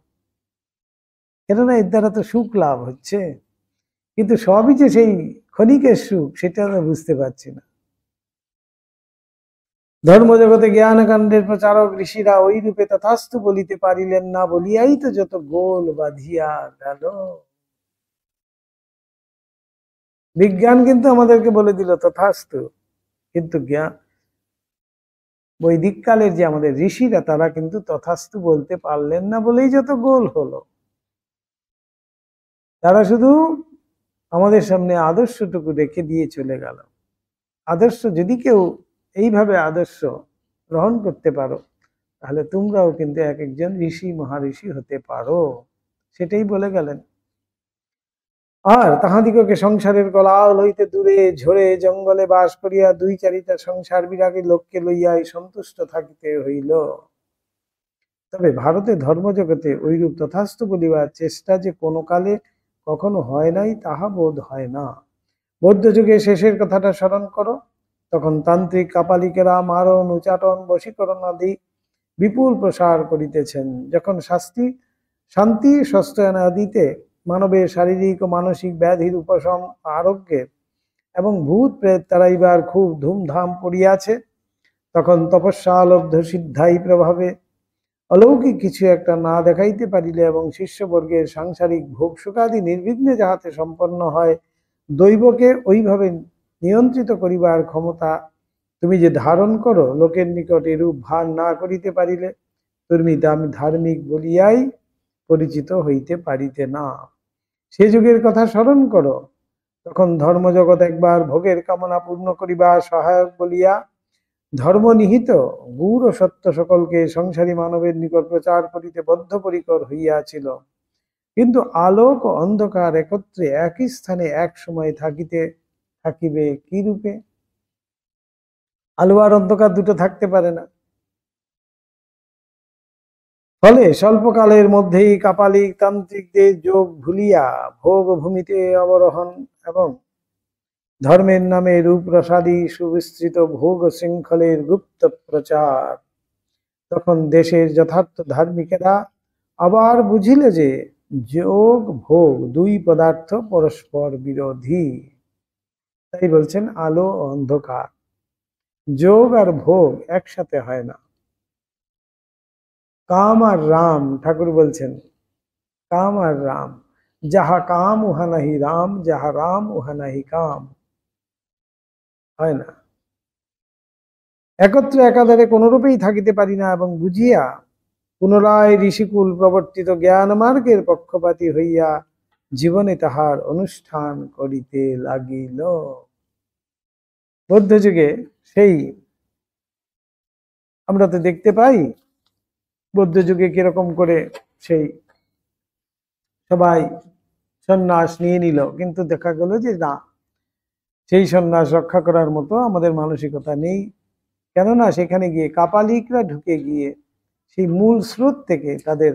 কেননা এর দ্বারা তো সুখ লাভ হচ্ছে। কিন্তু সবই যে সেই ক্ষণিকের সুখ সেটা আমরা বুঝতে পারছি না। ধর্মজগতে জ্ঞানকাণ্ডের প্রচারক ঋষিরা ওই রূপে তথাস্তু বলিতে পারিলেন না, বলিয়াই তো যত গোল বাঁধিয়া গেল। বিজ্ঞান কিন্তু আমাদেরকে বলে দিল তথাস্তু, কিন্তু জ্ঞান বৈদিক কালের যে আমাদের ঋষিরা তারা কিন্তু তথাস্তু বলতে পারলেন না বলেই যত গোল হলো। তারা শুধু আমাদের সামনে আদর্শটুকু রেখে দিয়ে চলে গেল। আদর্শ যদি কেউ এইভাবে আদর্শ গ্রহণ করতে পারো, তাহলে তোমরাও কিন্তু এক একজন ঋষি মহাঋষি হতে পারো, সেটাই বলে গেলেন। আর তাহাদিগকে সংসারের কোলাহল হইতে দূরে ঝরে জঙ্গলে বাস করিয়া দুই চারিটা সংসার বিরাগী লোককে লইয়াই সন্তুষ্ট থাকিতে হইল। তবে ভারতে ধর্মজগতে ঐরূপ তথাস্তু বলিবার চেষ্টা যে কোনো কালে কখনো হয় নাই তাহা বোধ হয় না। বৌদ্ধযুগে শেষের কথাটা স্মরণ করো, তখন তান্ত্রিক কাপালিকেরা মারণ উচাটন বশীকরণ আদি বিপুল প্রসার করিতেছেন। যখন শান্তি সস্তায়ন আদিতে মানবের শারীরিক ও মানসিক ব্যাধির উপশম আরোগ্যের এবং ভূত প্রেত তারাইবার খুব ধুমধাম পড়িয়াছে, তখন তপস্যা লব্ধ সিদ্ধাই প্রভাবে অলৌকিক কিছু একটা না দেখাইতে পারিলে এবং শিষ্যবর্গের সাংসারিক ভোগ সুখাদি নির্বিঘ্নে যাহাতে সম্পন্ন হয়, দৈবকে ওইভাবে নিয়ন্ত্রিত করিবার ক্ষমতা তুমি যে ধারণ করো, লোকের নিকট এরূপ ভান না করিতে পারিলে তুমি ধার্মিক বলিয়াই পরিচিত হইতে পারিতে না। সে যুগের কথা স্মরণ করো, তখন ধর্মজগৎ একবার ভোগের কামনা পূর্ণ করিবার সহায়ক বলিয়া ধর্মনিহিত গূঢ় সত্য সকলকে সংসারী মানবের নিকট প্রচার করিতে বদ্ধপরিকর হইয়াছিল। কিন্তু আলোক ও অন্ধকার একত্রে একই স্থানে এক সময় থাকিবে কি রূপে? আলো আর অন্ধকার দুটো থাকতে পারে না। ফলে স্বল্পকালের মধ্যেই কাপালিক তান্ত্রিকদের যোগ ভুলিয়া ভোগ ভূমিতে অবরোহণ এবং ধর্মের নামে রূপরসাদি সুবিস্তৃত ভোগ শৃঙ্খলের গুপ্ত প্রচার। তখন দেশের যথার্থ ধার্মিকেরা আবার বুঝিলে যে যোগ ভোগ দুই পদার্থ পরস্পর বিরোধী। তাই বলছেন আলো ও অন্ধকার, যোগ আর ভোগ একসাথে হয় না। কাম আর রাম, ঠাকুর বলছেন কাম আর রাম, যাহা কাম উহা নাহি রাম, যাহা রাম উহা নাহি কাম, হয় না। একত্রে একাধারে কোনরূপেই থাকিতে পারি না এবং বুঝিয়া পুনরায় ঋষিকুল প্রবর্তিত জ্ঞান মার্গের পক্ষপাতী হইয়া জীবনে তাহার অনুষ্ঠান করিতে লাগিল। বৌদ্ধযুগে সেই আমরা তো দেখতে পাই বৌদ্ধযুগে কিরকম করে সেই সবাই সন্ন্যাস নিয়ে নিল, কিন্তু দেখা গেল যে না, সেই সন্ন্যাস রক্ষা করার মতো আমাদের মানসিকতা নেই। কেননা সেখানে গিয়ে কাপালিকরা ঢুকে গিয়ে সেই মূল স্রোত থেকে, তাদের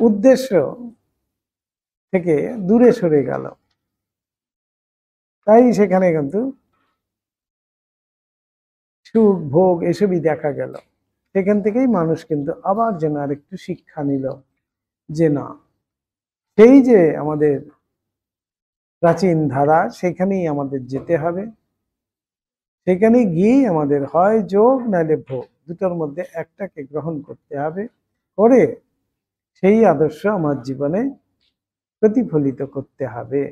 উদ্দেশ্য থেকে দূরে সরে গেল। তাই সেখানে কিন্তু সুখ ভোগ এসবই দেখা গেল। সেখান থেকেই মানুষ কিন্তু আবার যেন আরেকটু শিক্ষা নিল যে না, সেই যে আমাদের প্রাচীন ধারা, সেখানেই আমাদের যেতে হবে। সেখানে গিয়েই আমাদের হয় যোগ নাইলে ভোগ, দুটোর মধ্যে একটাকে গ্রহণ করতে হবে, করে সেই আদর্শ আমার জীবনে প্রতিফলিত করতে হবে।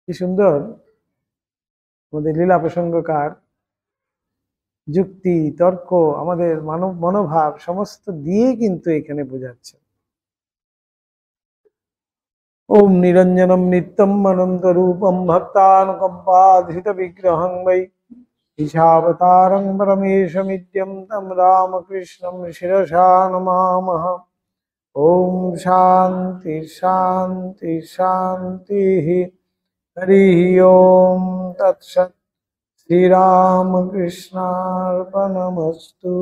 কি সুন্দর আমাদের লীলা প্রসঙ্গকার যুক্তি তর্ক, আমাদের মানব মনোভাব সমস্ত দিয়ে কিন্তু এখানে বোঝাচ্ছে। ওম নিরঞ্জনম নিত্যম অনন্ত রূপম ভক্তানুকম্পাধৃত বিগ্রহং বৈ ঈশাবতারং পরমেশমিদ্যম তম রামকৃষ্ণম শিরসা নমামহ। ওম শান্তি শান্তি শান্তি। হরি ওম তৎসৎ। শ্রীরামকৃষ্ণার্পণমস্তু।